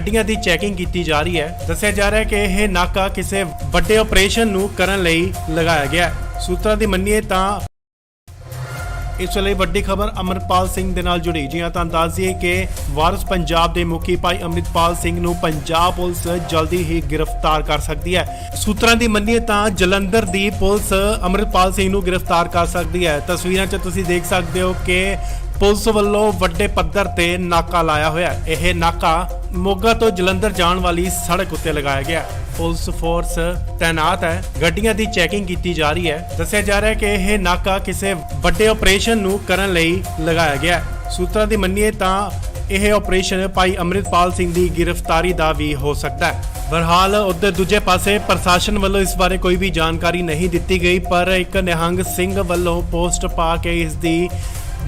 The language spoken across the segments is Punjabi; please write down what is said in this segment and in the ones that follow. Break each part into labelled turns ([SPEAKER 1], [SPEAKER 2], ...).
[SPEAKER 1] ਗੱਡੀਆਂ ਦੀ ਚੈਕਿੰਗ ਕੀਤੀ ਜਾ ਰਹੀ ਹੈ। ਦੱਸਿਆ ਜਾ ਰਿਹਾ ਹੈ ਕਿ ਇਹ ਨਾਕਾ ਕਿਸੇ ਵੱਡੇ ਆਪਰੇਸ਼ਨ ਨੂੰ ਕਰਨ ਲਈ ਲਗਾਇਆ ਗਿਆ ਹੈ। ਸੂਤਰਾਂ ਦੀ ਮੰਨੀਏ ਤਾਂ ਇਸ ਵੇਲੇ ਵੱਡੀ ਖਬਰ ਅਮਰਪਾਲ ਸਿੰਘ ਦੇ ਨਾਲ ਜੁੜੀ। ਜੀ ਹਾਂ, ਤੁਹਾਨੂੰ ਦੱਸ ਦਈਏ ਕਿ ਵਾਰਿਸ ਪੰਜਾਬ ਦੇ ਮੁਖੀ ਭਾਈ ਅੰਮ੍ਰਿਤਪਾਲ ਸਿੰਘ ਨੂੰ ਪੰਜਾਬ ਪੁਲਿਸ ਜਲਦੀ ਹੀ ਗ੍ਰਿਫਤਾਰ ਕਰ ਸਕਦੀ ਹੈ। ਸੂਤਰਾਂ ਦੀ ਮੰਨੀਏ ਤਾਂ ਜਲੰਧਰ ਦੀ ਪੁਲਿਸ ਅੰਮ੍ਰਿਤਪਾਲ ਸਿੰਘ ਨੂੰ ਗ੍ਰਿਫਤਾਰ ਕਰ ਸਕਦੀ ਹੈ। ਤਸਵੀਰਾਂ 'ਚ ਤੁਸੀਂ ਦੇਖ ਸਕਦੇ ਹੋ ਕਿ ਪੁਲਿਸ ਵੱਲੋਂ ਵੱਡੇ ਪੱਧਰ ਤੇ ਨਾਕਾ ਲਾਇਆ ਹੋਇਆ ਹੈ। ਇਹ ਨਾਕਾ ਮੋਗਾ ਤੋਂ ਜਲੰਧਰ ਜਾਣ ਵਾਲੀ ਸੜਕ ਉੱਤੇ ਲਗਾਇਆ ਗਿਆ। ਪੁਲਿਸ ਫੋਰਸ ਤੈਨਾਤ ਹੈ, ਗੱਡੀਆਂ ਦੀ ਚੈਕਿੰਗ ਕੀਤੀ ਜਾ ਰਹੀ ਹੈ। ਦੱਸਿਆ ਜਾ ਰਿਹਾ ਹੈ ਕਿ ਇਹ ਨਾਕਾ ਕਿਸੇ ਵੱਡੇ ਆਪਰੇਸ਼ਨ ਨੂੰ ਕਰਨ ਲਈ ਲਗਾਇਆ ਗਿਆ। ਸੂਤਰਾਂ ਦੀ ਮੰਨੀਏ ਤਾਂ ਇਹ ਆਪਰੇਸ਼ਨ ਭਾਈ ਅੰਮ੍ਰਿਤਪਾਲ ਸਿੰਘ ਦੀ ਗ੍ਰਿਫਤਾਰੀ ਦਾ ਵੀ ਹੋ ਸਕਦਾ ਹੈ। ਬਹਰਹਾਲ ਉਧਰ ਦੂਜੇ ਪਾਸੇ ਪ੍ਰਸ਼ਾਸਨ ਵੱਲੋਂ ਇਸ ਬਾਰੇ ਕੋਈ ਵੀ ਜਾਣਕਾਰੀ ਨਹੀਂ ਦਿੱਤੀ ਗਈ, ਪਰ ਇੱਕ ਨਿਹੰਗ ਸਿੰਘ ਵੱਲੋਂ ਪੋਸਟ ਪਾ ਕੇ ਇਸ ਦੀ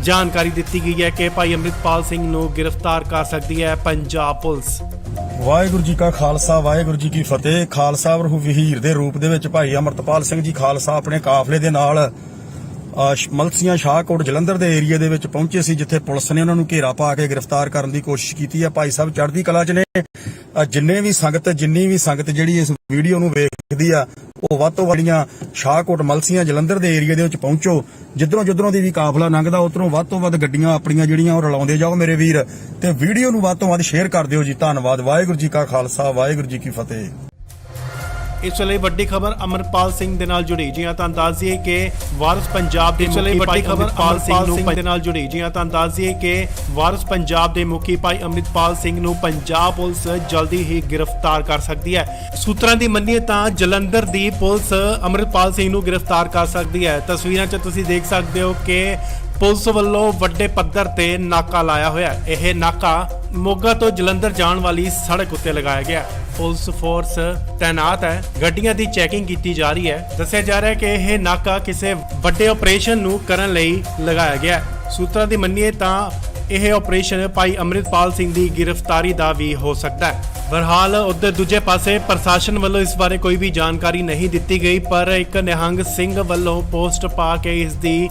[SPEAKER 1] ਜਾਣਕਾਰੀ ਦਿੱਤੀ ਗਈ ਹੈ ਕਿ ਭਾਈ ਅੰਮ੍ਰਿਤਪਾਲ ਸਿੰਘ ਨੂੰ ਗ੍ਰਿਫਤਾਰ ਕਰ ਸਕਦੀ ਹੈ ਪੰਜਾਬ ਪੁਲਿਸ।
[SPEAKER 2] ਵਾਹਿਗੁਰੂ ਜੀ ਕਾ ਖਾਲਸਾ ਵਾਹਿਗੁਰੂ ਜੀ ਕੀ ਫਤਿਹ। ਖਾਲਸਾ ਵਰਹੂ ਵਹੀਰ ਦੇ ਰੂਪ ਦੇ ਵਿੱਚ ਭਾਈ ਅੰਮ੍ਰਿਤਪਾਲ ਸਿੰਘ ਜੀ ਖਾਲਸਾ ਆਪਣੇ ਕਾਫਲੇ ਦੇ ਨਾਲ ਮਲਸੀਆਂ ਸ਼ਾਹਕੋਟ ਜਲੰਧਰ ਦੇ ਏਰੀਆ ਦੇ ਵਿੱਚ ਪਹੁੰਚੇ ਸੀ, ਜਿੱਥੇ ਪੁਲਿਸ ਨੇ ਉਹਨਾਂ ਨੂੰ ਘੇਰਾ ਪਾ ਕੇ ਗ੍ਰਿਫਤਾਰ ਕਰਨ ਦੀ ਕੋਸ਼ਿਸ਼ ਕੀਤੀ ਹੈ। ਭਾਈ ਸਾਹਿਬ ਚੜ੍ਹਦੀ ਕਲਾ 'ਚ ਨੇ। ਜਿੰਨੀ ਵੀ ਸੰਗਤ ਜਿਹੜੀ ਇਸ ਵੀਡੀਓ ਨੂੰ ਵੇਖਦੀ ਆ, ਉਹ ਵੱਧ ਤੋਂ ਵੱਡੀਆਂ ਸ਼ਾਹਕੋਟ ਮਲਸੀਆਂ ਜਲੰਧਰ ਦੇ ਏਰੀਆ ਦੇ ਵਿੱਚ ਪਹੁੰਚੋ। ਜਿੱਧਰੋਂ ਦੀ ਵੀ ਕਾਫਲਾ ਲੰਘਦਾ ਉਧਰੋਂ ਵੱਧ ਤੋਂ ਵੱਧ ਗੱਡੀਆਂ ਆਪਣੀਆਂ ਜਿਹੜੀਆਂ ਉਹ ਰਲਾਉਂਦੇ ਜਾਓ ਮੇਰੇ ਵੀਰ, ਤੇ ਵੀਡੀਓ ਨੂੰ ਵੱਧ ਤੋਂ ਵੱਧ ਸ਼ੇਅਰ ਕਰ ਦਿਓ ਜੀ। ਧੰਨਵਾਦ। ਵਾਹਿਗੁਰੂ ਜੀ ਕਾ ਖਾਲਸਾ ਵਾਹਿਗੁਰੂ ਜੀ ਕੀ ਫਤਿਹ।
[SPEAKER 1] ਇਸ ਵੇਲੇ ਵੱਡੀ ਖਬਰ ਅਮਰਪਾਲ ਸਿੰਘ ਦੇ ਨਾਲ ਜੁੜੀ। ਜੀ ਹਾਂ, ਤੁਹਾਨੂੰ ਦੱਸ ਦਈਏ ਕਿ ਵਾਰਿਸ ਪੰਜਾਬ ਦੇ ਮੁਖੀ ਭਾਈ ਅੰਮ੍ਰਿਤਪਾਲ ਸਿੰਘ ਦੇ ਨਾਲ ਜੁੜੀ। ਜੀ ਹਾਂ, ਤੁਹਾਨੂੰ ਦੱਸ ਦਈਏ ਕਿ ਵਾਰਿਸ ਪੰਜਾਬ ਦੇ ਮੁਖੀ ਭਾਈ ਅੰਮ੍ਰਿਤਪਾਲ ਸਿੰਘ ਨੂੰ ਪੰਜਾਬ ਪੁਲਿਸ ਜਲਦੀ ਹੀ ਗ੍ਰਿਫਤਾਰ ਕਰ ਸਕਦੀ ਹੈ। ਸੂਤਰਾਂ ਦੀ ਮੰਨੀਏ ਤਾਂ ਜਲੰਧਰ ਦੀ ਪੁਲਿਸ ਅੰਮ੍ਰਿਤਪਾਲ ਸਿੰਘ ਨੂੰ ਗ੍ਰਿਫਤਾਰ ਕਰ ਸਕਦੀ ਹੈ। ਤਸਵੀਰਾਂ 'ਚ ਤੁਸੀਂ ਦੇਖ ਸਕਦੇ ਹੋ ਕਿ ਪੁਲਿਸ ਵੱਲੋਂ ਵੱਡੇ ਪੱਧਰ ਤੇ ਨਾਕਾ ਲਾਇਆ ਹੋਇਆ ਹੈ। ਇਹ ਨਾਕਾ ਮੋਗਾ ਤੋਂ ਜਲੰਧਰ ਜਾਣ ਵਾਲੀ ਸੜਕ ਉੱਤੇ ਲਗਾਇਆ ਗਿਆ। ਪੁਲਿਸ ਫੋਰਸ ਤੈਨਾਤ ਹੈ, ਗੱਡੀਆਂ ਦੀ ਚੈਕਿੰਗ ਕੀਤੀ ਜਾ ਰਹੀ ਹੈ। ਦੱਸਿਆ ਜਾ ਰਿਹਾ ਹੈ ਕਿ ਇਹ ਨਾਕਾ ਕਿਸੇ ਵੱਡੇ ਆਪਰੇਸ਼ਨ ਨੂੰ ਕਰਨ ਲਈ ਲਗਾਇਆ ਗਿਆ। ਸੂਤਰਾਂ ਦੀ ਮੰਨੀਏ ਤਾਂ ਇਹ ਆਪਰੇਸ਼ਨ ਭਾਈ ਅੰਮ੍ਰਿਤਪਾਲ ਸਿੰਘ ਦੀ ਗ੍ਰਿਫਤਾਰੀ ਦਾ ਵੀ ਹੋ ਸਕਦਾ ਹੈ। ਬਹਰਹਾਲ ਉਧਰ ਦੂਜੇ ਪਾਸੇ ਪ੍ਰਸ਼ਾਸਨ ਵੱਲੋਂ ਇਸ ਬਾਰੇ ਕੋਈ ਵੀ ਜਾਣਕਾਰੀ ਨਹੀਂ ਦਿੱਤੀ ਗਈ, ਪਰ ਇੱਕ ਨਿਹੰਗ ਸਿੰਘ ਵੱਲੋਂ ਪੋਸਟ ਪਾ ਕੇ ਇਸ ਦੀ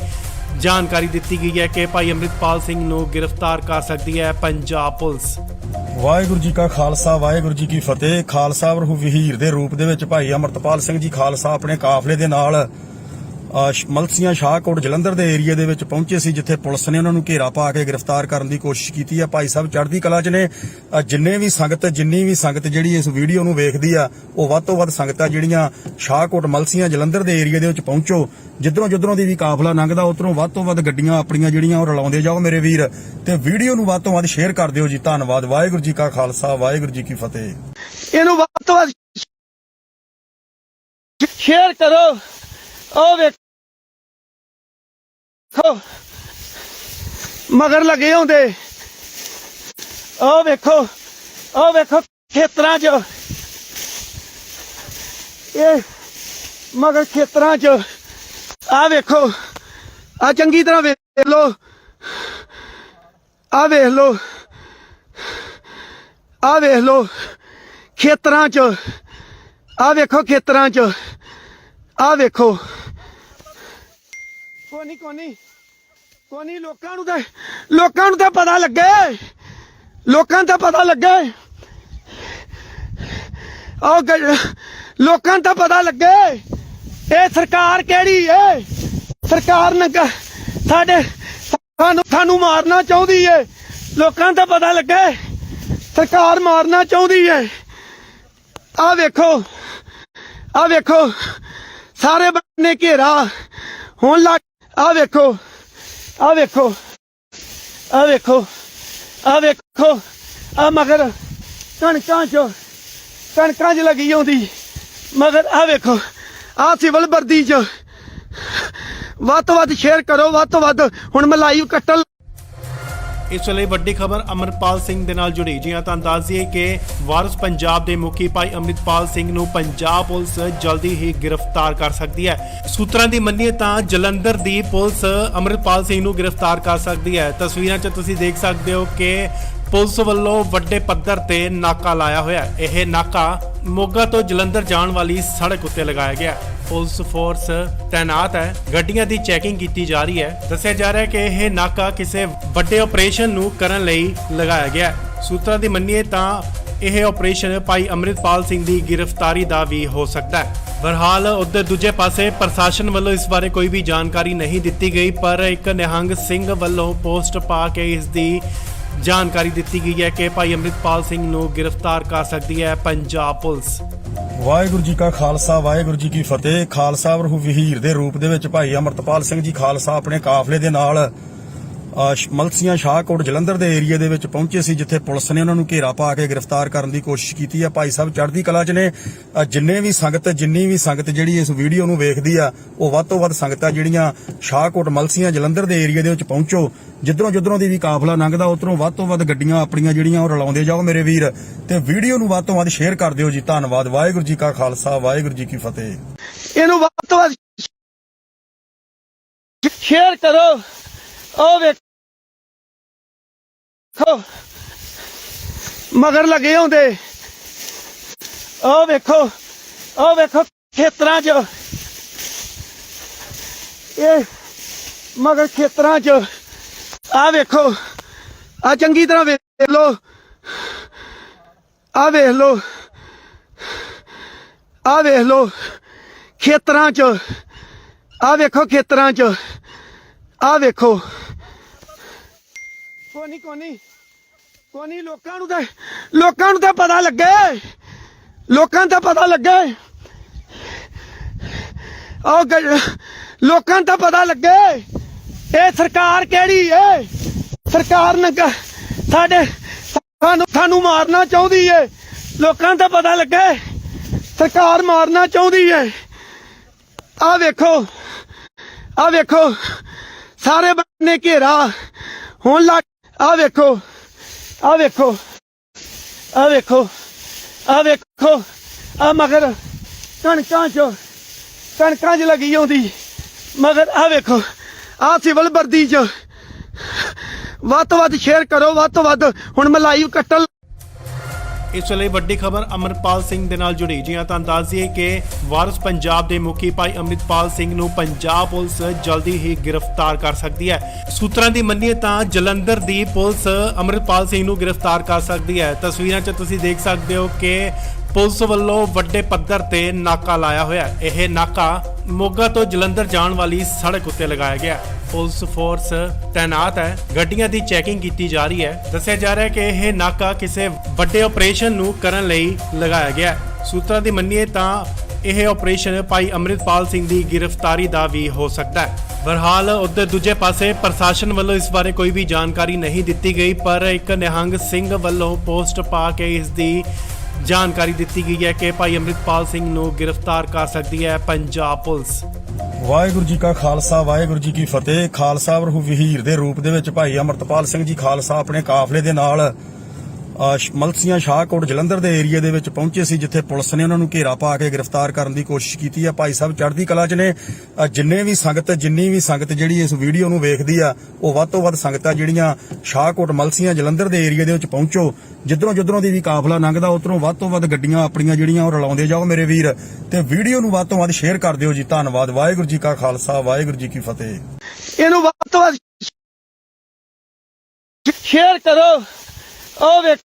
[SPEAKER 1] ਜਾਣਕਾਰੀ ਦਿੱਤੀ ਗਈ ਹੈ ਕਿ ਭਾਈ ਅੰਮ੍ਰਿਤਪਾਲ ਸਿੰਘ ਨੂੰ ਗ੍ਰਿਫਤਾਰ ਕਰ ਸਕਦੀ ਹੈ ਪੰਜਾਬ ਪੁਲਿਸ।
[SPEAKER 2] ਵਾਹਿਗੁਰੂ ਜੀ ਕਾ ਖਾਲਸਾ ਵਾਹਿਗੁਰੂ ਜੀ ਕੀ ਫਤਿਹ। ਖਾਲਸਾ ਵਰਹੂ ਵਹੀਰ ਦੇ ਰੂਪ ਦੇ ਵਿੱਚ ਭਾਈ ਅੰਮ੍ਰਿਤਪਾਲ ਸਿੰਘ ਜੀ ਖਾਲਸਾ ਆਪਣੇ ਕਾਫਲੇ ਦੇ ਨਾਲ ਮਲਸੀਆਂ ਸ਼ਾਹਕੋਟ ਜਲੰਧਰ ਦੇ ਏਰੀਆ ਦੇ ਵਿੱਚ ਪਹੁੰਚੇ ਸੀ, ਜਿੱਥੇ ਪੁਲਿਸ ਨੇ ਉਹਨਾਂ ਨੂੰ ਘੇਰਾ ਪਾ ਕੇ ਗ੍ਰਿਫਤਾਰ ਕਰਨ ਦੀ ਕੋਸ਼ਿਸ਼ ਕੀਤੀ ਹੈ। ਭਾਈ ਸਾਹਿਬ ਚੜ੍ਹਦੀ ਕਲਾ 'ਚ ਨੇ। ਜਿੰਨੀ ਵੀ ਸੰਗਤ ਜਿਹੜੀ ਇਸ ਵੀਡੀਓ ਨੂੰ ਵੇਖਦੀ ਆ, ਉਹ ਵੱਧ ਤੋਂ ਵੱਧ ਸੰਗਤਾਂ ਜਿਹੜੀਆਂ ਸ਼ਾਹਕੋਟ ਮਲਸੀਆਂ ਜਲੰਧਰ ਦੇ ਏਰੀਆ ਦੇ ਵਿੱਚ ਪਹੁੰਚੋ। ਜਿੱਧਰੋਂ ਦੀ ਵੀ ਕਾਫਲਾ ਲੰਘਦਾ ਉਧਰੋਂ ਵੱਧ ਤੋਂ ਵੱਧ ਗੱਡੀਆਂ ਆਪਣੀਆਂ ਜਿਹੜੀਆਂ ਉਹ ਰਲਾਉਂਦੇ ਜਾਓ ਮੇਰੇ ਵੀਰ, ਤੇ ਵੀਡੀਓ ਨੂੰ ਵੱਧ ਤੋਂ ਵੱਧ ਸ਼ੇਅਰ ਕਰ ਦਿਓ ਜੀ। ਧੰਨਵਾਦ। ਵਾਹਿਗੁਰੂ ਜੀ ਕਾ ਖਾਲਸਾ ਵਾਹਿਗੁਰੂ ਜੀ ਕੀ ਫਤਿਹ।
[SPEAKER 3] ਇਹਨੂੰ ਵੱਧ ਤੋਂ ਵੱਧ ਸ਼ੇਅਰ ਕਰੋ। ਉਹ ਵੇਖੋ ਮਗਰ ਲੱਗੇ ਹੁੰਦੇ। ਉਹ ਵੇਖੋ ਖੇਤਰਾਂ 'ਚ, ਇਹ ਮਗਰ ਖੇਤਰਾਂ 'ਚ ਆ ਵੇਖੋ। ਆ ਚੰਗੀ ਤਰ੍ਹਾਂ ਵੇਖ ਲੋ। ਆ ਵੇਖ ਲੋ ਖੇਤਰਾਂ 'ਚ। ਆ ਵੇਖੋ ਖੇਤਰਾਂ 'ਚ। ਆ ਵੇਖੋ। ਕੋਨੀ ਲੋਕਾਂ ਨੂੰ ਤਾਂ ਪਤਾ ਲੱਗੇ। ਲੋਕਾਂ ਨੂੰ ਤਾਂ ਪਤਾ ਲੱਗੇ। ਲੋਕਾਂ ਨੂੰ ਤਾਂ ਪਤਾ ਲੱਗੇ ਇਹ ਸਰਕਾਰ ਕਿਹੜੀ ਏ। ਸਰਕਾਰ ਨੇ ਸਾਨੂੰ ਮਾਰਨਾ ਚਾਹੁੰਦੀ ਏ। ਲੋਕਾਂ ਨੂੰ ਤਾਂ ਪਤਾ ਲੱਗੇ ਸਰਕਾਰ ਮਾਰਨਾ ਚਾਹੁੰਦੀ ਏ। ਆ ਵੇਖੋ ਸਾਰੇ ਬੰਨੇ ਘੇਰਾ ਹੁਣ ਲੱਗ। ਆ ਵੇਖੋ ਆ ਮਗਰ ਕਣਕਾਂ 'ਚ ਲੱਗੀ ਆਉਂਦੀ ਮਗਰ। ਆ ਵੇਖੋ ਆ ਸਿਵਲ ਵਰਦੀ 'ਚ। ਵੱਧ ਤੋਂ ਵੱਧ ਸ਼ੇਅਰ ਕਰੋ, ਵੱਧ ਤੋਂ ਵੱਧ। ਹੁਣ ਮੈਂ ਲਾਈਵ ਕੱਟਣ।
[SPEAKER 1] ਇਸ ਵੇਲੇ ਵੱਡੀ ਖਬਰ ਅਮਰਪਾਲ ਸਿੰਘ ਦੇ ਨਾਲ ਜੁੜੀ। ਜੀ ਹਾਂ, ਤੁਹਾਨੂੰ ਦੱਸ ਦਈਏ ਕਿ ਵਾਰਿਸ ਪੰਜਾਬ ਦੇ ਮੁਖੀ ਭਾਈ ਅੰਮ੍ਰਿਤਪਾਲ ਸਿੰਘ ਨੂੰ ਪੰਜਾਬ ਪੁਲਿਸ ਜਲਦੀ ਹੀ ਗ੍ਰਿਫਤਾਰ ਕਰ ਸਕਦੀ ਹੈ। ਸੂਤਰਾਂ ਦੀ ਮੰਨੀਏ ਤਾਂ ਜਲੰਧਰ ਦੀ ਪੁਲਿਸ ਅੰਮ੍ਰਿਤਪਾਲ ਸਿੰਘ ਨੂੰ ਗ੍ਰਿਫਤਾਰ ਕਰ ਸਕਦੀ ਹੈ। ਤਸਵੀਰਾਂ 'ਚ ਤੁਸੀਂ ਦੇਖ ਸਕਦੇ ਹੋ ਕਿ ਪੁਲਿਸ ਵੱਲੋਂ ਵੱਡੇ ਪੱਧਰ ਤੇ ਨਾਕਾ ਲਾਇਆ ਹੋਇਆ ਹੈ। ਇਹ ਨਾਕਾ ਮੋਗਾ ਤੋਂ ਜਲੰਧਰ ਜਾਣ ਵਾਲੀ ਸੜਕ ਉੱਤੇ ਲਗਾਇਆ ਗਿਆ। ਪੁਲਿਸ ਫੋਰਸ ਤੈਨਾਤ ਹੈ, ਗੱਡੀਆਂ ਦੀ ਚੈਕਿੰਗ ਕੀਤੀ ਜਾ ਰਹੀ ਹੈ। ਦੱਸਿਆ ਜਾ ਰਿਹਾ ਹੈ ਕਿ ਇਹ ਨਾਕਾ ਕਿਸੇ ਵੱਡੇ ਆਪਰੇਸ਼ਨ ਨੂੰ ਕਰਨ ਲਈ ਲਗਾਇਆ ਗਿਆ। ਸੂਤਰਾਂ ਦੀ ਮੰਨੀਏ ਤਾਂ ਇਹ ਆਪਰੇਸ਼ਨ ਭਾਈ ਅੰਮ੍ਰਿਤਪਾਲ ਸਿੰਘ ਦੀ ਗ੍ਰਿਫਤਾਰੀ ਦਾ ਵੀ ਹੋ ਸਕਦਾ ਹੈ। ਬਹਰਹਾਲ ਉਧਰ ਦੂਜੇ ਪਾਸੇ ਪ੍ਰਸ਼ਾਸਨ ਵੱਲੋਂ ਇਸ ਬਾਰੇ ਕੋਈ ਵੀ ਜਾਣਕਾਰੀ ਨਹੀਂ ਦਿੱਤੀ ਗਈ, ਪਰ ਇੱਕ ਨਿਹੰਗ ਸਿੰਘ ਵੱਲੋਂ ਪੋਸਟ ਪਾ ਕੇ ਇਸ ਦੀ ਜਾਣਕਾਰੀ ਦਿੱਤੀ ਗਈ ਹੈ ਕਿ ਭਾਈ ਅੰਮ੍ਰਿਤਪਾਲ ਸਿੰਘ ਨੂੰ ਗ੍ਰਿਫਤਾਰ ਕਰ ਸਕਦੀ ਹੈ ਪੰਜਾਬ ਪੁਲਿਸ।
[SPEAKER 2] ਵਾਹਿਗੁਰੂ ਜੀ ਕਾ ਖਾਲਸਾ ਵਾਹਿਗੁਰੂ ਜੀ ਕੀ ਫਤਿਹ। ਖਾਲਸਾ ਵਰਹੂ ਵਹੀਰ ਦੇ ਰੂਪ ਦੇ ਵਿੱਚ ਭਾਈ ਅੰਮ੍ਰਿਤਪਾਲ ਸਿੰਘ ਜੀ ਖਾਲਸਾ ਆਪਣੇ ਕਾਫਲੇ ਦੇ ਨਾਲ ਮਲਸੀਆਂ ਸ਼ਾਹਕੋਟ ਜਲੰਧਰ ਦੇ ਏਰੀਆ ਦੇ ਵਿੱਚ ਪਹੁੰਚੇ ਸੀ, ਜਿੱਥੇ ਪੁਲਿਸ ਨੇ ਉਹਨਾਂ ਨੂੰ ਘੇਰਾ ਪਾ ਕੇ ਗ੍ਰਿਫਤਾਰ ਕਰਨ ਦੀ ਕੋਸ਼ਿਸ਼ ਕੀਤੀ ਹੈ। ਭਾਈ ਸਾਹਿਬ ਚੜ੍ਹਦੀ ਕਲਾ 'ਚ ਨੇ। ਜਿੰਨੀ ਵੀ ਸੰਗਤ ਜਿਹੜੀ ਇਸ ਵੀਡੀਓ ਨੂੰ ਵੇਖਦੀ ਆ, ਉਹ ਵੱਧ ਤੋਂ ਵੱਧ ਸੰਗਤਾਂ ਜਿਹੜੀਆਂ ਸ਼ਾਹਕੋਟ ਮਲਸੀਆਂ ਜਲੰਧਰ ਦੇ ਏਰੀਆ ਦੇ ਵਿੱਚ ਪਹੁੰਚੋ। ਜਿੱਧਰੋਂ ਦੀ ਵੀ ਕਾਫਲਾ ਲੰਘਦਾ, ਉਧਰੋਂ ਵੱਧ ਤੋਂ ਵੱਧ ਗੱਡੀਆਂ ਆਪਣੀਆਂ ਜਿਹੜੀਆਂ ਉਹ ਰਲਾਉਂਦੇ ਜਾਓ ਮੇਰੇ ਵੀਰ, ਤੇ ਵੀਡੀਓ ਨੂੰ ਵੱਧ ਤੋਂ ਵੱਧ ਸ਼ੇਅਰ ਕਰ ਦਿਓ ਜੀ। ਧੰਨਵਾਦ। ਵਾਹਿਗੁਰੂ ਜੀ ਕਾ ਖਾਲਸਾ ਵਾਹਿਗੁਰੂ ਜੀ ਕੀ ਫਤਿਹ।
[SPEAKER 3] ਇਹਨੂੰ ਵੱਧ ਤੋਂ ਵੱਧ ਸ਼ੇਅਰ ਕਰੋ। ਉਹ ਵੇਖੋ ਮਗਰ ਲੱਗੇ ਹੁੰਦੇ, ਉਹ ਵੇਖੋ ਖੇਤਰਾਂ 'ਚ, ਇਹ ਮਗਰ ਖੇਤਰਾਂ 'ਚ ਆ ਵੇਖੋ, ਆ ਚੰਗੀ ਤਰ੍ਹਾਂ ਵੇਖ ਲੋ, ਆ ਵੇਖ ਲੋ ਖੇਤਰਾਂ 'ਚ, ਆ ਵੇਖੋ ਖੇਤਰਾਂ 'ਚ, ਆ ਵੇਖੋ। ਕੋਨੀ ਲੋਕਾਂ ਨੂੰ ਤਾਂ ਪਤਾ ਲੱਗੇ, ਲੋਕਾਂ ਨੂੰ ਤਾਂ ਪਤਾ ਲੱਗੇ, ਲੋਕਾਂ ਨੂੰ ਤਾਂ ਪਤਾ ਲੱਗੇ ਇਹ ਸਰਕਾਰ ਕਿਹੜੀ ਏ। ਸਰਕਾਰ ਨੇ ਸਾਨੂੰ ਮਾਰਨਾ ਚਾਹੁੰਦੀ ਏ। ਲੋਕਾਂ ਨੂੰ ਤਾਂ ਪਤਾ ਲੱਗੇ ਸਰਕਾਰ ਮਾਰਨਾ ਚਾਹੁੰਦੀ ਏ। ਆ ਵੇਖੋ ਸਾਰੇ ਬੰਨੇ ਘੇਰਾ ਹੁਣ ਲੱਗ। ਆ ਵੇਖੋ ਆ ਮਗਰ ਕਣਕਾਂ 'ਚ ਲੱਗੀ ਆਉਂਦੀ, ਮਗਰ ਆ ਵੇਖੋ ਆ ਸਿਵਲ ਵਰਦੀ 'ਚ। ਵੱਧ ਤੋਂ ਵੱਧ ਸ਼ੇਅਰ ਕਰੋ, ਵੱਧ ਤੋਂ ਵੱਧ। ਹੁਣ ਮੈਂ ਲਾਈਵ ਕੱਟਣ।
[SPEAKER 1] ਇਸ ਵੇਲੇ ਵੱਡੀ ਖਬਰ ਅੰਮ੍ਰਿਤਪਾਲ ਸਿੰਘ ਦੇ ਨਾਲ ਜੁੜੀ। ਜੀ ਹਾਂ, ਤੁਹਾਨੂੰ ਦੱਸ ਦਈਏ ਕਿ ਵਾਰਿਸ ਪੰਜਾਬ ਦੇ ਮੁਖੀ ਭਾਈ ਅੰਮ੍ਰਿਤਪਾਲ ਸਿੰਘ ਨੂੰ ਪੰਜਾਬ ਪੁਲਿਸ ਜਲਦੀ ਹੀ ਗ੍ਰਿਫਤਾਰ ਕਰ ਸਕਦੀ ਹੈ। ਸੂਤਰਾਂ ਦੀ ਮੰਨੀਏ ਤਾਂ ਜਲੰਧਰ ਦੀ ਪੁਲਿਸ ਅੰਮ੍ਰਿਤਪਾਲ ਸਿੰਘ ਨੂੰ ਗ੍ਰਿਫਤਾਰ ਕਰ ਸਕਦੀ ਹੈ। ਤਸਵੀਰਾਂ 'ਚ ਤੁਸੀਂ ਦੇਖ ਸਕਦੇ ਹੋ ਕਿ ਪੁਲਿਸ ਵੱਲੋਂ ਵੱਡੇ ਪੱਧਰ ਤੇ ਨਾਕਾ ਲਾਇਆ ਹੋਇਆ ਹੈ। ਇਹ ਨਾਕਾ ਮੋਗਾ ਤੋਂ ਜਲੰਧਰ ਜਾਣ ਵਾਲੀ ਸੜਕ ਉੱਤੇ ਲਗਾਇਆ ਗਿਆ ਹੈ। ਪੁਲਿਸ ਫੋਰਸ ਤੈਨਾਤ ਹੈ, ਗੱਡੀਆਂ ਦੀ ਚੈਕਿੰਗ ਕੀਤੀ ਜਾ ਰਹੀ ਹੈ। ਦੱਸਿਆ ਜਾ ਰਿਹਾ ਹੈ ਕਿ ਇਹ ਨਾਕਾ ਕਿਸੇ ਵੱਡੇ ਆਪਰੇਸ਼ਨ ਨੂੰ ਕਰਨ ਲਈ ਲਗਾਇਆ ਗਿਆ ਹੈ। ਸੂਤਰਾਂ ਦੀ ਮੰਨੀਏ ਤਾਂ ਇਹ ਆਪਰੇਸ਼ਨ ਭਾਈ ਅੰਮ੍ਰਿਤਪਾਲ ਸਿੰਘ ਦੀ ਗ੍ਰਿਫਤਾਰੀ ਦਾ ਵੀ ਹੋ ਸਕਦਾ ਹੈ। ਬਹਰਹਾਲ ਉਧਰ ਦੂਜੇ ਪਾਸੇ ਪ੍ਰਸ਼ਾਸਨ ਵੱਲੋਂ ਇਸ ਬਾਰੇ ਕੋਈ ਵੀ ਜਾਣਕਾਰੀ ਨਹੀਂ ਦਿੱਤੀ ਗਈ, ਪਰ ਇੱਕ ਨਿਹੰਗ ਸਿੰਘ ਵੱਲੋਂ ਪੋਸਟ ਪਾ ਕੇ ਇਸ ਦੀ ਜਾਣਕਾਰੀ ਦਿੱਤੀ ਗਈ ਹੈ ਕਿ ਭਾਈ ਅੰਮ੍ਰਿਤਪਾਲ ਸਿੰਘ ਨੂੰ ਗ੍ਰਿਫਤਾਰ ਕਰ ਸਕਦੀ ਹੈ ਪੰਜਾਬ ਪੁਲਿਸ।
[SPEAKER 2] ਵਾਹਿਗੁਰੂ ਜੀ ਕਾ ਖਾਲਸਾ ਵਾਹਿਗੁਰੂ ਜੀ ਕੀ ਫਤਿਹ। ਖਾਲਸਾ ਵਰਹੂ ਵਹੀਰ ਦੇ ਰੂਪ ਦੇ ਵਿੱਚ ਭਾਈ ਅੰਮ੍ਰਿਤਪਾਲ ਸਿੰਘ ਜੀ ਖਾਲਸਾ ਆਪਣੇ ਕਾਫਲੇ ਦੇ ਨਾਲ ਮਲਸੀਆਂ ਸ਼ਾਹਕੋਟ ਜਲੰਧਰ ਦੇ ਏਰੀਆ ਦੇ ਵਿੱਚ ਪਹੁੰਚੇ ਸੀ, ਜਿੱਥੇ ਪੁਲਿਸ ਨੇ ਉਹਨਾਂ ਨੂੰ ਘੇਰਾ ਪਾ ਕੇ ਗ੍ਰਿਫਤਾਰ ਕਰਨ ਦੀ ਕੋਸ਼ਿਸ਼ ਕੀਤੀ ਹੈ। ਭਾਈ ਸਾਹਿਬ ਚੜ੍ਹਦੀ ਕਲਾ 'ਚ ਨੇ। ਜਿੰਨੀ ਵੀ ਸੰਗਤ ਜਿਹੜੀ ਇਸ ਵੀਡੀਓ ਨੂੰ ਵੇਖਦੀ ਆ, ਉਹ ਵੱਧ ਤੋਂ ਵੱਧ ਸੰਗਤਾਂ ਜਿਹੜੀਆਂ ਸ਼ਾਹਕੋਟ ਮਲਸੀਆਂ ਜਲੰਧਰ ਦੇ ਏਰੀਆ ਦੇ ਵਿੱਚ ਪਹੁੰਚੋ। ਜਿੱਧਰੋਂ ਦੀ ਵੀ ਕਾਫਲਾ ਲੰਘਦਾ, ਉਧਰੋਂ ਵੱਧ ਤੋਂ ਵੱਧ ਗੱਡੀਆਂ ਆਪਣੀਆਂ ਜਿਹੜੀਆਂ ਉਹ ਰਲਾਉਂਦੇ ਜਾਓ ਮੇਰੇ ਵੀਰ, ਤੇ ਵੀਡੀਓ ਨੂੰ ਵੱਧ ਤੋਂ ਵੱਧ ਸ਼ੇਅਰ ਕਰ ਦਿਓ ਜੀ। ਧੰਨਵਾਦ। ਵਾਹਿਗੁਰੂ ਜੀ ਕਾ ਖਾਲਸਾ ਵਾਹਿਗੁਰੂ ਜੀ ਕੀ ਫਤਿਹ।
[SPEAKER 3] ਇਹਨੂੰ ਵੱਧ ਤੋਂ ਵੱਧ ਸ਼ੇਅਰ ਕਰੋ। ਉਹ ਵੇਖੋ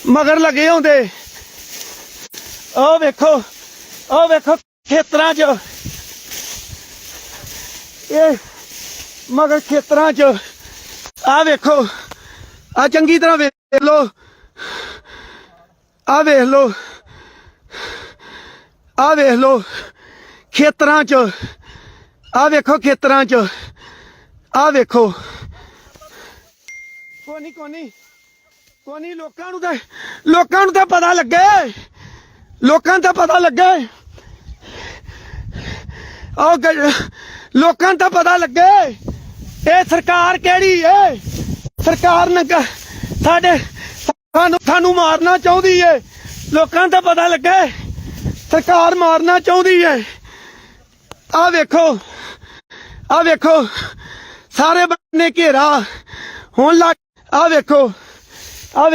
[SPEAKER 3] ਮਗਰ ਲੱਗੇ ਹੁੰਦੇ, ਉਹ ਵੇਖੋ ਖੇਤਰਾਂ 'ਚ, ਇਹ ਮਗਰ ਖੇਤਰਾਂ 'ਚ। ਆ ਵੇਖੋ, ਆ ਚੰਗੀ ਤਰ੍ਹਾਂ ਵੇਖ ਲੋ, ਆ ਵੇਖ ਲੋ ਖੇਤਰਾਂ 'ਚ, ਆ ਵੇਖੋ ਖੇਤਰਾਂ 'ਚ, ਆ ਵੇਖੋ। ਕੋਨੀ ਲੋਕਾਂ ਨੂੰ ਤਾਂ ਪਤਾ ਲੱਗੇ, ਲੋਕਾਂ ਨੂੰ ਤਾਂ ਪਤਾ ਲੱਗੇ, ਲੋਕਾਂ ਨੂੰ ਤਾਂ ਪਤਾ ਲੱਗੇ ਇਹ ਸਰਕਾਰ ਕਿਹੜੀ ਏ। ਸਰਕਾਰ ਨੇ ਸਾਨੂੰ ਮਾਰਨਾ ਚਾਹੁੰਦੀ ਏ। ਲੋਕਾਂ ਨੂੰ ਤਾਂ ਪਤਾ ਲੱਗੇ ਸਰਕਾਰ ਮਾਰਨਾ ਚਾਹੁੰਦੀ ਏ। ਆ ਵੇਖੋ ਸਾਰੇ ਬੰਨੇ ਘੇਰਾ ਹੁਣ ਲੱਗ। ਆ ਵੇਖੋ ਆ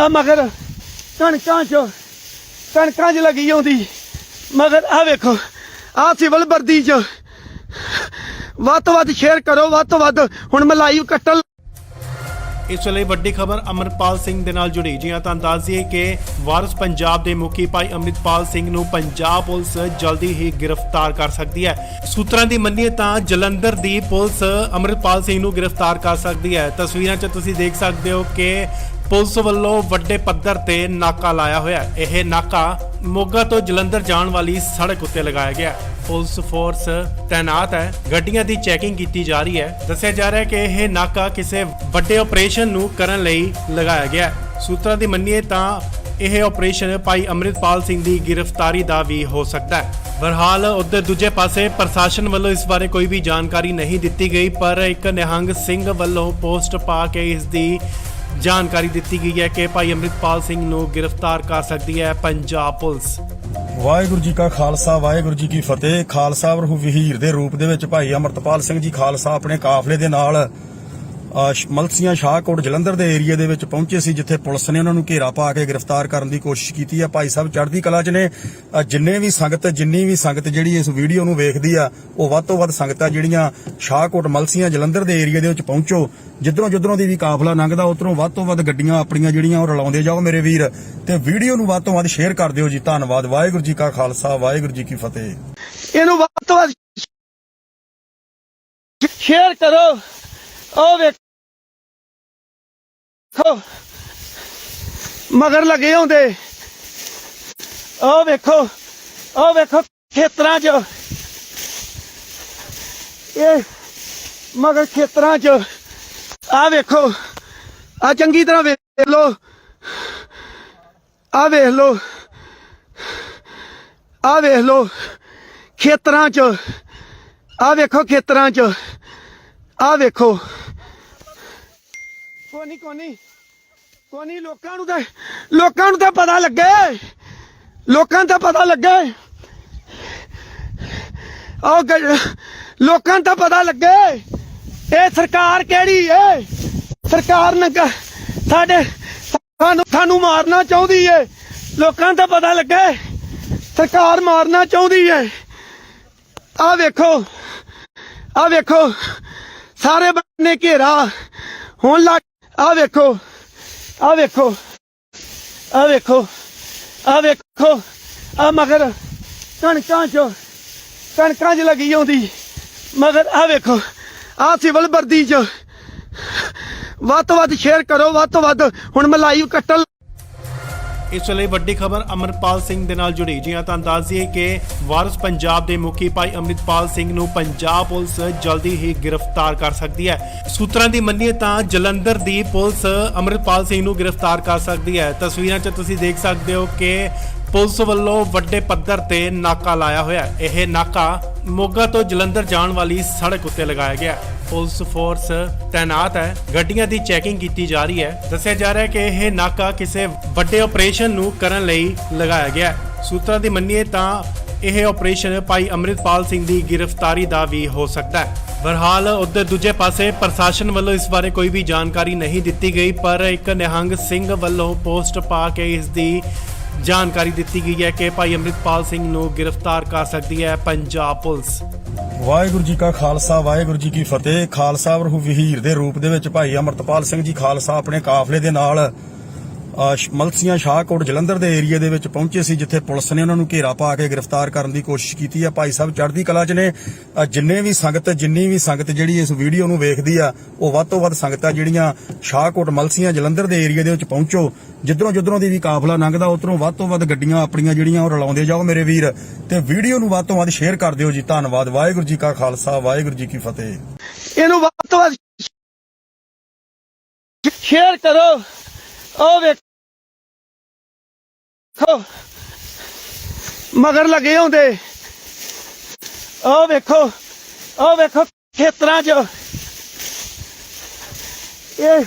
[SPEAKER 3] ਮਗਰ ਕਣਕਾਂ 'ਚ ਲੱਗੀ ਆਉਂਦੀ, ਮਗਰ ਆ ਵੇਖੋ ਆ ਸਿਵਲ ਵਰਦੀ 'ਚ। ਵੱਧ ਤੋਂ ਵੱਧ ਸ਼ੇਅਰ ਕਰੋ, ਵੱਧ ਤੋਂ ਵੱਧ। ਹੁਣ ਮੈਂ ਲਾਈਵ ਕੱਟਣ
[SPEAKER 1] ਇਸ ਵੇਲੇ ਵੱਡੀ ਖਬਰ ਅਮਰਪਾਲ ਸਿੰਘ ਦੇ ਨਾਲ ਜੁੜੀ। ਜੀ ਹਾਂ, ਤੁਹਾਨੂੰ ਦੱਸ ਦਈਏ ਕਿ ਵਾਰਿਸ ਪੰਜਾਬ ਦੇ ਮੁਖੀ ਭਾਈ ਅੰਮ੍ਰਿਤਪਾਲ ਸਿੰਘ ਨੂੰ ਪੰਜਾਬ ਪੁਲਿਸ ਜਲਦੀ ਹੀ ਗ੍ਰਿਫਤਾਰ ਕਰ ਸਕਦੀ ਹੈ। ਸੂਤਰਾਂ ਦੀ ਮੰਨੀਏ ਤਾਂ ਜਲੰਧਰ ਦੀ ਪੁਲਿਸ ਅੰਮ੍ਰਿਤਪਾਲ ਸਿੰਘ ਨੂੰ ਗ੍ਰਿਫਤਾਰ ਕਰ ਸਕਦੀ ਹੈ। ਤਸਵੀਰਾਂ 'ਚ ਤੁਸੀਂ ਦੇਖ ਸਕਦੇ ਹੋ ਕਿ ਪੁਲਿਸ ਵੱਲੋਂ ਵੱਡੇ ਪੱਧਰ ਤੇ ਨਾਕਾ ਲਾਇਆ ਹੋਇਆ ਹੈ। ਇਹ ਨਾਕਾ ਮੋਗਾ ਤੋਂ ਜਲੰਧਰ ਜਾਣ ਵਾਲੀ ਸੜਕ ਉੱਤੇ ਲਗਾਇਆ ਗਿਆ ਹੈ। ਪੁਲਿਸ ਫੋਰਸ ਤੈਨਾਤ ਹੈ, ਗੱਡੀਆਂ ਦੀ ਚੈਕਿੰਗ ਕੀਤੀ ਜਾ ਰਹੀ ਹੈ। ਦੱਸਿਆ ਜਾ ਰਿਹਾ ਹੈ ਕਿ ਇਹ ਨਾਕਾ ਕਿਸੇ ਵੱਡੇ ਆਪਰੇਸ਼ਨ ਨੂੰ ਕਰਨ ਲਈ ਲਗਾਇਆ ਗਿਆ ਹੈ। ਸੂਤਰਾਂ ਦੀ ਮੰਨੀਏ ਤਾਂ ਇਹ ਆਪਰੇਸ਼ਨ ਭਾਈ ਅੰਮ੍ਰਿਤਪਾਲ ਸਿੰਘ ਦੀ ਗ੍ਰਿਫਤਾਰੀ ਦਾ ਵੀ ਹੋ ਸਕਦਾ ਹੈ। ਬਹਰਹਾਲ ਉਧਰ ਦੂਜੇ ਪਾਸੇ ਪ੍ਰਸ਼ਾਸਨ ਵੱਲੋਂ ਇਸ ਬਾਰੇ ਕੋਈ ਵੀ ਜਾਣਕਾਰੀ ਨਹੀਂ ਦਿੱਤੀ ਗਈ, ਪਰ ਇੱਕ ਨਿਹੰਗ ਸਿੰਘ ਵੱਲੋਂ ਪੋਸਟ ਪਾ ਕੇ ਇਸ ਦੀ ਜਾਣਕਾਰੀ ਦਿੱਤੀ ਗਈ ਹੈ ਕਿ ਭਾਈ ਅੰਮ੍ਰਿਤਪਾਲ ਸਿੰਘ ਨੂੰ ਗ੍ਰਿਫਤਾਰ ਕਰ ਸਕਦੀ ਹੈ ਪੰਜਾਬ ਪੁਲਿਸ।
[SPEAKER 2] ਵਾਹਿਗੁਰੂ ਜੀ ਕਾ ਖਾਲਸਾ ਵਾਹਿਗੁਰੂ ਜੀ ਕੀ ਫਤਿਹ। ਖਾਲਸਾ ਵਰਹੂ ਵਹੀਰ ਦੇ ਰੂਪ ਦੇ ਵਿੱਚ ਭਾਈ ਅੰਮ੍ਰਿਤਪਾਲ ਸਿੰਘ ਜੀ ਖਾਲਸਾ ਆਪਣੇ ਕਾਫਲੇ ਦੇ ਨਾਲ ਮਲਸੀਆਂ ਸ਼ਾਹਕੋਟ ਜਲੰਧਰ ਦੇ ਏਰੀਆ ਦੇ ਵਿੱਚ ਪਹੁੰਚੇ ਸੀ, ਜਿੱਥੇ ਪੁਲਿਸ ਨੇ ਉਹਨਾਂ ਨੂੰ ਘੇਰਾ ਪਾ ਕੇ ਗ੍ਰਿਫਤਾਰ ਕਰਨ ਦੀ ਕੋਸ਼ਿਸ਼ ਕੀਤੀ ਹੈ। ਭਾਈ ਸਾਹਿਬ ਚੜ੍ਹਦੀ ਕਲਾ 'ਚ ਨੇ। ਜਿੰਨੀ ਵੀ ਸੰਗਤ ਜਿਹੜੀ ਇਸ ਵੀਡੀਓ ਨੂੰ ਵੇਖਦੀ ਆ, ਉਹ ਵੱਧ ਤੋਂ ਵੱਧ ਸੰਗਤਾਂ ਜਿਹੜੀਆਂ ਸ਼ਾਹਕੋਟ ਮਲਸੀਆਂ ਜਲੰਧਰ ਦੇ ਏਰੀਆ ਦੇ ਵਿੱਚ ਪਹੁੰਚੋ। ਜਿੱਧਰੋਂ ਦੀ ਵੀ ਕਾਫਲਾ ਲੰਘਦਾ, ਉਧਰੋਂ ਵੱਧ ਤੋਂ ਵੱਧ ਗੱਡੀਆਂ ਆਪਣੀਆਂ ਜਿਹੜੀਆਂ ਉਹ ਰਲਾਉਂਦੇ ਜਾਓ ਮੇਰੇ ਵੀਰ, ਤੇ ਵੀਡੀਓ ਨੂੰ ਵੱਧ ਤੋਂ ਵੱਧ ਸ਼ੇਅਰ ਕਰ ਦਿਓ ਜੀ। ਧੰਨਵਾਦ। ਵਾਹਿਗੁਰੂ ਜੀ ਕਾ ਖਾਲਸਾ ਵਾਹਿਗੁਰੂ ਜੀ ਕੀ ਫਤਿਹ।
[SPEAKER 3] ਇਹਨੂੰ ਵੱਧ ਤੋਂ ਵੱਧ ਸ਼ੇਅਰ ਕਰੋ। ਉਹ ਵੇਖੋ ਮਗਰ ਲੱਗੇ ਹੁੰਦੇ, ਉਹ ਵੇਖੋ ਖੇਤਰਾਂ 'ਚ, ਇਹ ਮਗਰ ਖੇਤਰਾਂ 'ਚ ਆ ਵੇਖੋ, ਆ ਚੰਗੀ ਤਰ੍ਹਾਂ ਵੇਖ ਲੋ, ਆ ਵੇਖ ਲੋ ਖੇਤਰਾਂ 'ਚ, ਆ ਵੇਖੋ ਖੇਤਰਾਂ 'ਚ, ਆ ਵੇਖੋ। ਕੋਨੀ ਲੋਕਾਂ ਨੂੰ ਤਾਂ ਪਤਾ ਲੱਗੇ, ਲੋਕਾਂ ਨੂੰ ਤਾਂ ਪਤਾ ਲੱਗੇ, ਲੋਕਾਂ ਨੂੰ ਤਾਂ ਪਤਾ ਲੱਗੇ ਇਹ ਸਰਕਾਰ ਕਿਹੜੀ ਏ। ਸਰਕਾਰ ਨੇ ਸਾਨੂੰ ਮਾਰਨਾ ਚਾਹੁੰਦੀ ਏ। ਲੋਕਾਂ ਨੂੰ ਤਾਂ ਪਤਾ ਲੱਗੇ ਸਰਕਾਰ ਮਾਰਨਾ ਚਾਹੁੰਦੀ ਏ। ਆ ਵੇਖੋ ਸਾਰੇ ਬੰਨੇ ਘੇਰਾ ਹੁਣ ਲੱਗ। ਆ ਵੇਖੋ ਆ ਮਗਰ ਕਣਕਾਂ 'ਚ ਲੱਗੀ ਆਉਂਦੀ ਮਗਰ। ਆ ਵੇਖੋ ਆ ਸਿਵਲ ਵਰਦੀ 'ਚ। ਵੱਧ ਤੋਂ ਵੱਧ ਸ਼ੇਅਰ ਕਰੋ, ਵੱਧ ਤੋਂ ਵੱਧ। ਹੁਣ ਮੈਂ ਲਾਈਵ ਕੱਟਣ।
[SPEAKER 1] ਇਸ ਵੇਲੇ ਵੱਡੀ ਖਬਰ ਅਮਰਪਾਲ ਸਿੰਘ ਦੇ ਨਾਲ ਜੁੜੀ। ਜੀ ਹਾਂ, ਤੁਹਾਨੂੰ ਦੱਸ ਦਈਏ ਕਿ ਵਾਰਿਸ ਪੰਜਾਬ ਦੇ ਮੁਖੀ ਭਾਈ ਅੰਮ੍ਰਿਤਪਾਲ ਸਿੰਘ ਨੂੰ ਪੰਜਾਬ ਪੁਲਿਸ ਜਲਦੀ ਹੀ ਗ੍ਰਿਫਤਾਰ ਕਰ ਸਕਦੀ ਹੈ। ਸੂਤਰਾਂ ਦੀ ਮੰਨੀਏ ਤਾਂ ਜਲੰਧਰ ਦੀ ਪੁਲਿਸ ਅੰਮ੍ਰਿਤਪਾਲ ਸਿੰਘ ਨੂੰ ਗ੍ਰਿਫਤਾਰ ਕਰ ਸਕਦੀ ਹੈ। ਤਸਵੀਰਾਂ 'ਚ ਤੁਸੀਂ ਦੇਖ ਸਕਦੇ ਹੋ ਕਿ ਪੁਲਿਸ ਵੱਲੋਂ ਵੱਡੇ ਪੱਧਰ ਤੇ ਨਾਕਾ ਲਾਇਆ ਹੋਇਆ ਹੈ। ਇਹ ਨਾਕਾ ਮੋਗਾ ਤੋਂ ਜਲੰਧਰ ਜਾਣ ਵਾਲੀ ਸੜਕ ਉੱਤੇ ਲਗਾਇਆ ਗਿਆ ਹੈ। ਪੁਲਿਸ ਫੋਰਸ ਤੈਨਾਤ ਹੈ, ਗੱਡੀਆਂ ਦੀ ਚੈਕਿੰਗ ਕੀਤੀ ਜਾ ਰਹੀ ਹੈ। ਦੱਸਿਆ ਜਾ ਰਿਹਾ ਹੈ ਕਿ ਇਹ ਨਾਕਾ ਕਿਸੇ ਵੱਡੇ ਆਪਰੇਸ਼ਨ ਨੂੰ ਕਰਨ ਲਈ ਲਗਾਇਆ ਗਿਆ ਹੈ। ਸੂਤਰਾਂ ਦੀ ਮੰਨੀਏ ਤਾਂ ਇਹ ਆਪਰੇਸ਼ਨ ਭਾਈ ਅੰਮ੍ਰਿਤਪਾਲ ਸਿੰਘ ਦੀ ਗ੍ਰਿਫਤਾਰੀ ਦਾ ਵੀ ਹੋ ਸਕਦਾ ਹੈ। ਬਹਰਹਾਲ ਉਧਰ ਦੂਜੇ ਪਾਸੇ ਪ੍ਰਸ਼ਾਸਨ ਵੱਲੋਂ ਇਸ ਬਾਰੇ ਕੋਈ ਵੀ ਜਾਣਕਾਰੀ ਨਹੀਂ ਦਿੱਤੀ ਗਈ, ਪਰ ਇੱਕ ਨਿਹੰਗ ਸਿੰਘ ਵੱਲੋਂ ਪੋਸਟ ਪਾ ਕੇ ਇਸ ਦੀ ਜਾਣਕਾਰੀ ਦਿੱਤੀ ਗਈ ਹੈ ਕਿ ਭਾਈ ਅੰਮ੍ਰਿਤਪਾਲ ਸਿੰਘ ਨੂੰ ਗ੍ਰਿਫਤਾਰ ਕਰ ਸਕਦੀ ਹੈ ਪੰਜਾਬ ਪੁਲਿਸ।
[SPEAKER 2] ਵਾਹਿਗੁਰੂ ਜੀ ਕਾ ਖਾਲਸਾ ਵਾਹਿਗੁਰੂ ਜੀ ਕੀ ਫਤਿਹ। ਖਾਲਸਾ ਵਰਹੂ ਵਹੀਰ ਦੇ ਰੂਪ ਦੇ ਵਿੱਚ ਭਾਈ ਅੰਮ੍ਰਿਤਪਾਲ ਸਿੰਘ ਜੀ ਖਾਲਸਾ ਆਪਣੇ ਕਾਫਲੇ ਦੇ ਨਾਲ ਮਲਸੀਆਂ ਸ਼ਾਹਕੋਟ ਜਲੰਧਰ ਦੇ ਏਰੀਆ ਦੇ ਵਿੱਚ ਪਹੁੰਚੇ ਸੀ, ਜਿੱਥੇ ਪੁਲਿਸ ਨੇ ਉਹਨਾਂ ਨੂੰ ਘੇਰਾ ਪਾ ਕੇ ਗ੍ਰਿਫਤਾਰ ਕਰਨ ਦੀ ਕੋਸ਼ਿਸ਼ ਕੀਤੀ ਹੈ। ਭਾਈ ਸਾਹਿਬ ਚੜ੍ਹਦੀ ਕਲਾ 'ਚ ਨੇ। ਜਿੰਨੀ ਵੀ ਸੰਗਤ ਜਿਹੜੀ ਇਸ ਵੀਡੀਓ ਨੂੰ ਵੇਖਦੀ ਆ, ਉਹ ਵੱਧ ਤੋਂ ਵੱਧ ਸੰਗਤਾਂ ਜਿਹੜੀਆਂ ਸ਼ਾਹਕੋਟ ਮਲਸੀਆਂ ਜਲੰਧਰ ਦੇ ਏਰੀਆ ਦੇ ਵਿੱਚ ਪਹੁੰਚੋ। ਜਿੱਧਰੋਂ ਦੀ ਵੀ ਕਾਫਲਾ ਲੰਘਦਾ, ਉਧਰੋਂ ਵੱਧ ਤੋਂ ਵੱਧ ਗੱਡੀਆਂ ਆਪਣੀਆਂ ਜਿਹੜੀਆਂ ਉਹ ਰਲਾਉਂਦੇ ਜਾਓ ਮੇਰੇ ਵੀਰ, ਤੇ ਵੀਡੀਓ ਨੂੰ ਵੱਧ ਤੋਂ ਵੱਧ ਸ਼ੇਅਰ ਕਰ ਦਿਓ ਜੀ। ਧੰਨਵਾਦ। ਵਾਹਿਗੁਰੂ ਜੀ ਕਾ ਖਾਲਸਾ ਵਾਹਿਗੁਰੂ ਜੀ ਕੀ ਫਤਿਹ।
[SPEAKER 3] ਇਹਨੂੰ ਵੱਧ ਤੋਂ ਵੱਧ ਸ਼ੇਅਰ ਕਰੋ। ਉਹ ਵੇਖੋ ਮਗਰ ਲੱਗੇ ਹੁੰਦੇ, ਉਹ ਵੇਖੋ ਖੇਤਰਾਂ 'ਚ, ਇਹ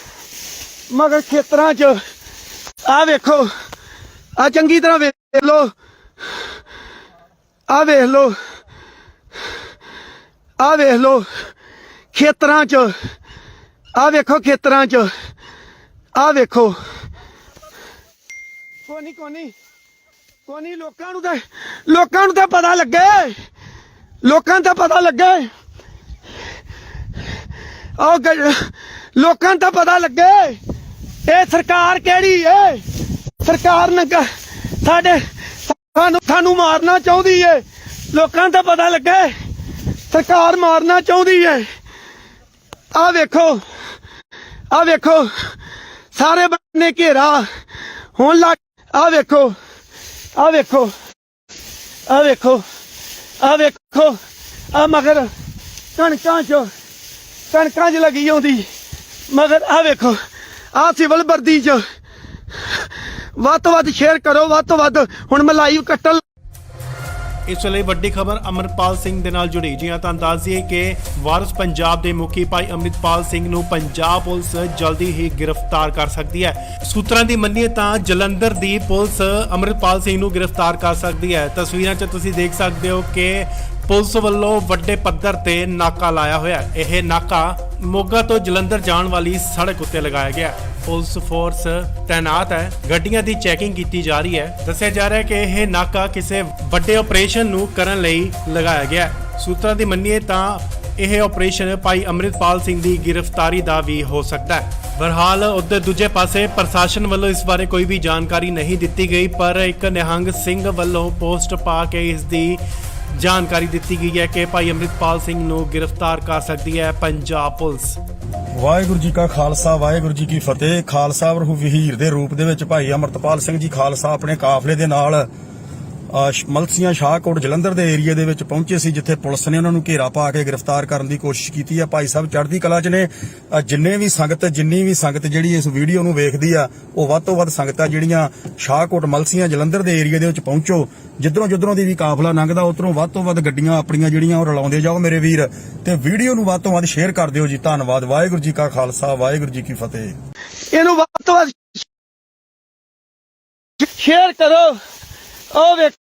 [SPEAKER 3] ਮਗਰ ਖੇਤਰਾਂ 'ਚ। ਆ ਵੇਖੋ, ਆ ਚੰਗੀ ਤਰ੍ਹਾਂ ਵੇਖ ਲੋ, ਆ ਵੇਖ ਲੋ ਖੇਤਰਾਂ 'ਚ। ਆ ਵੇਖੋ ਖੇਤਰਾਂ 'ਚ, ਆ ਵੇਖੋ। ਕੋਨੀ ਲੋਕਾਂ ਨੂੰ ਤਾਂ ਪਤਾ ਲੱਗੇ, ਲੋਕਾਂ ਨੂੰ ਤਾਂ ਪਤਾ ਲੱਗੇ ਲੋਕਾਂ ਨੂੰ ਤਾਂ ਪਤਾ ਲੱਗੇ ਇਹ ਸਰਕਾਰ ਕਿਹੜੀ ਏ। ਸਰਕਾਰ ਨੇ ਸਾਨੂੰ ਮਾਰਨਾ ਚਾਹੁੰਦੀ ਏ। ਲੋਕਾਂ ਨੂੰ ਤਾਂ ਪਤਾ ਲੱਗੇ ਸਰਕਾਰ ਮਾਰਨਾ ਚਾਹੁੰਦੀ ਏ। ਆ ਵੇਖੋ ਸਾਰੇ ਬੰਨੇ ਘੇਰਾ ਹੁਣ ਲੱਗ। ਆ ਵੇਖੋ ਮਗਰ ਕਣਕਾਂ ਚ ਲੱਗੀ ਆਉਂਦੀ ਮਗਰ। ਆ ਵੇਖੋ ਆ ਸਿਵਲ ਵਰਦੀ ਚ ਵੱਧ ਤੋਂ ਵੱਧ ਸ਼ੇਅਰ ਕਰੋ, ਵੱਧ ਤੋਂ ਵੱਧ। ਹੁਣ ਮੈਂ ਲਾਈਵ ਕੱਟਣ।
[SPEAKER 1] ਇਸ ਵੇਲੇ ਵੱਡੀ ਖਬਰ ਅਮਰਪਾਲ ਸਿੰਘ ਦੇ ਨਾਲ ਜੁੜੀ। ਜੀ ਹਾਂ, ਤੁਹਾਨੂੰ ਦੱਸ ਦਈਏ ਕਿ ਵਾਰਿਸ ਪੰਜਾਬ ਦੇ ਮੁਖੀ ਭਾਈ ਅੰਮ੍ਰਿਤਪਾਲ ਸਿੰਘ ਨੂੰ ਪੰਜਾਬ ਪੁਲਿਸ ਜਲਦੀ ਹੀ ਗ੍ਰਿਫਤਾਰ ਕਰ ਸਕਦੀ ਹੈ। ਸੂਤਰਾਂ ਦੀ ਮੰਨੀਏ ਤਾਂ ਜਲੰਧਰ ਦੀ ਪੁਲਿਸ ਅੰਮ੍ਰਿਤਪਾਲ ਸਿੰਘ ਨੂੰ ਗ੍ਰਿਫਤਾਰ ਕਰ ਸਕਦੀ ਹੈ। ਤਸਵੀਰਾਂ 'ਚ ਤੁਸੀਂ ਦੇਖ ਸਕਦੇ ਹੋ ਕਿ ਪੁਲਿਸ ਵੱਲੋਂ ਵੱਡੇ ਪੱਧਰ ਤੇ ਨਾਕਾ ਲਾਇਆ ਹੋਇਆ ਹੈ। ਇਹ ਨਾਕਾ ਮੋਗਾ ਤੋਂ ਜਲੰਧਰ ਜਾਣ ਵਾਲੀ ਸੜਕ ਉੱਤੇ ਲਗਾਇਆ ਗਿਆ। ਪੁਲਿਸ ਫੋਰਸ ਤੈਨਾਤ ਹੈ, ਗੱਡੀਆਂ ਦੀ ਚੈਕਿੰਗ ਕੀਤੀ ਜਾ ਰਹੀ ਹੈ। ਦੱਸਿਆ ਜਾ ਰਿਹਾ ਹੈ ਕਿ ਇਹ ਨਾਕਾ ਕਿਸੇ ਵੱਡੇ ਆਪਰੇਸ਼ਨ ਨੂੰ ਕਰਨ ਲਈ ਲਗਾਇਆ ਗਿਆ। ਸੂਤਰਾਂ ਦੀ ਮੰਨੀਏ ਤਾਂ ਇਹ ਆਪਰੇਸ਼ਨ ਭਾਈ ਅੰਮ੍ਰਿਤਪਾਲ ਸਿੰਘ ਦੀ ਗ੍ਰਿਫਤਾਰੀ ਦਾ ਵੀ ਹੋ ਸਕਦਾ ਹੈ। ਬਹਰਹਾਲ ਉਧਰ ਦੂਜੇ ਪਾਸੇ ਪ੍ਰਸ਼ਾਸਨ ਵੱਲੋਂ ਇਸ ਬਾਰੇ ਕੋਈ ਵੀ ਜਾਣਕਾਰੀ ਨਹੀਂ ਦਿੱਤੀ ਗਈ, ਪਰ ਇੱਕ ਨਿਹੰਗ ਸਿੰਘ ਵੱਲੋਂ ਪੋਸਟ ਪਾ ਕੇ ਇਸ ਦੀ ਜਾਣਕਾਰੀ ਦਿੱਤੀ ਗਈ ਹੈ ਕਿ ਭਾਈ ਅੰਮ੍ਰਿਤਪਾਲ ਸਿੰਘ ਨੂੰ ਗ੍ਰਿਫਤਾਰ ਕਰ ਸਕਦੀ ਹੈ ਪੰਜਾਬ ਪੁਲਿਸ।
[SPEAKER 2] ਵਾਹਿਗੁਰੂ ਜੀ ਕਾ ਖਾਲਸਾ, ਵਾਹਿਗੁਰੂ ਜੀ ਕੀ ਫਤਿਹ। ਖਾਲਸਾ ਵਰਹੂ ਵਹੀਰ ਦੇ ਰੂਪ ਦੇ ਵਿੱਚ ਭਾਈ ਅੰਮ੍ਰਿਤਪਾਲ ਸਿੰਘ ਜੀ ਖਾਲਸਾ ਆਪਣੇ ਕਾਫਲੇ ਦੇ ਨਾਲ ਮਲਸੀਆਂ ਸ਼ਾਹਕੋਟ ਜਲੰਧਰ ਦੇ ਏਰੀਆ ਦੇ ਵਿੱਚ ਪਹੁੰਚੇ ਸੀ, ਜਿੱਥੇ ਪੁਲਿਸ ਨੇ ਉਹਨਾਂ ਨੂੰ ਘੇਰਾ ਪਾ ਕੇ ਗ੍ਰਿਫਤਾਰ ਕਰਨ ਦੀ ਕੋਸ਼ਿਸ਼ ਕੀਤੀ ਹੈ। ਭਾਈ ਸਾਹਿਬ ਚੜ੍ਹਦੀ ਕਲਾ 'ਚ ਨੇ। ਜਿੰਨੀ ਵੀ ਸੰਗਤ ਜਿਹੜੀ ਇਸ ਵੀਡੀਓ ਨੂੰ ਵੇਖਦੀ ਆ, ਉਹ ਵੱਧ ਤੋਂ ਵੱਧ ਸੰਗਤਾਂ ਜਿਹੜੀਆਂ ਸ਼ਾਹਕੋਟ ਮਲਸੀਆਂ ਜਲੰਧਰ ਦੇ ਏਰੀਆ ਦੇ ਵਿੱਚ ਪਹੁੰਚੋ। ਜਿੱਧਰੋਂ ਦੀ ਵੀ ਕਾਫਲਾ ਲੰਘਦਾ, ਉਧਰੋਂ ਵੱਧ ਤੋਂ ਵੱਧ ਗੱਡੀਆਂ ਆਪਣੀਆਂ ਜਿਹੜੀਆਂ ਉਹ ਰਲਾਉਂਦੇ ਜਾਓ ਮੇਰੇ ਵੀਰ, ਤੇ ਵੀਡੀਓ ਨੂੰ ਵੱਧ ਤੋਂ ਵੱਧ ਸ਼ੇਅਰ ਕਰ ਦਿਓ ਜੀ। ਧੰਨਵਾਦ। ਵਾਹਿਗੁਰੂ ਜੀ ਕਾ ਖਾਲਸਾ, ਵਾਹਿਗੁਰੂ ਜੀ ਕੀ ਫਤਿਹ।
[SPEAKER 3] ਇਹਨੂੰ ਵੱਧ ਤੋਂ ਵੱਧ ਸ਼ੇਅਰ ਕਰੋ। ਉਹ ਵੇਖੋ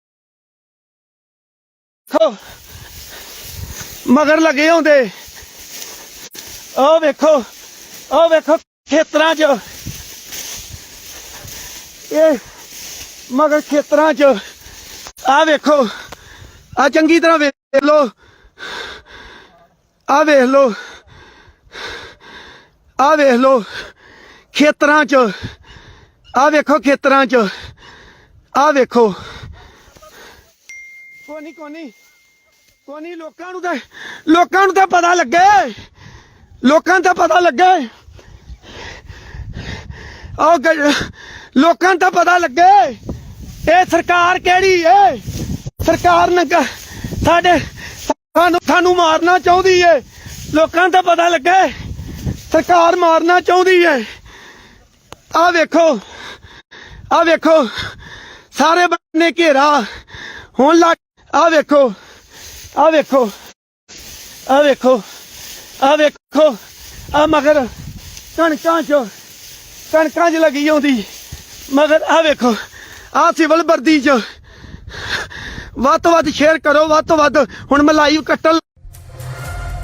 [SPEAKER 3] ਮਗਰ ਲੱਗੇ ਹੁੰਦੇ। ਉਹ ਵੇਖੋ ਖੇਤਰਾਂ 'ਚ ਇਹ ਮਗਰ ਖੇਤਰਾਂ 'ਚ। ਆ ਵੇਖੋ, ਆ ਚੰਗੀ ਤਰ੍ਹਾਂ ਵੇਖ ਲੋ। ਆ ਵੇਖ ਲੋ ਖੇਤਰਾਂ 'ਚ। ਆ ਵੇਖੋ ਖੇਤਰਾਂ 'ਚ। ਆ ਵੇਖੋ। ਕੋਨੀ ਲੋਕਾਂ ਨੂੰ ਤਾਂ ਪਤਾ ਲੱਗੇ। ਲੋਕਾਂ ਨੂੰ ਤਾਂ ਪਤਾ ਲੱਗੇ। ਲੋਕਾਂ ਨੂੰ ਤਾਂ ਪਤਾ ਲੱਗੇ ਇਹ ਸਰਕਾਰ ਕਿਹੜੀ ਏ। ਸਰਕਾਰ ਨੇ ਸਾਨੂੰ ਮਾਰਨਾ ਚਾਹੁੰਦੀ ਏ। ਲੋਕਾਂ ਨੂੰ ਤਾਂ ਪਤਾ ਲੱਗੇ ਸਰਕਾਰ ਮਾਰਨਾ ਚਾਹੁੰਦੀ ਏ। ਆ ਵੇਖੋ ਸਾਰੇ ਬੰਨੇ ਘੇਰਾ ਹੁਣ ਲੱਗ। ਆ ਵੇਖੋ ਆ ਮਗਰ ਕਣਕਾਂ ਚ ਲੱਗੀ ਆਉਂਦੀ ਮਗਰ। ਆ ਵੇਖੋ ਆ ਸਿਵਲ ਵਰਦੀ ਚ ਵੱਧ ਤੋਂ ਵੱਧ ਸ਼ੇਅਰ ਕਰੋ, ਵੱਧ ਤੋਂ ਵੱਧ। ਹੁਣ ਮੈਂ ਲਾਈਵ ਕੱਟਣ।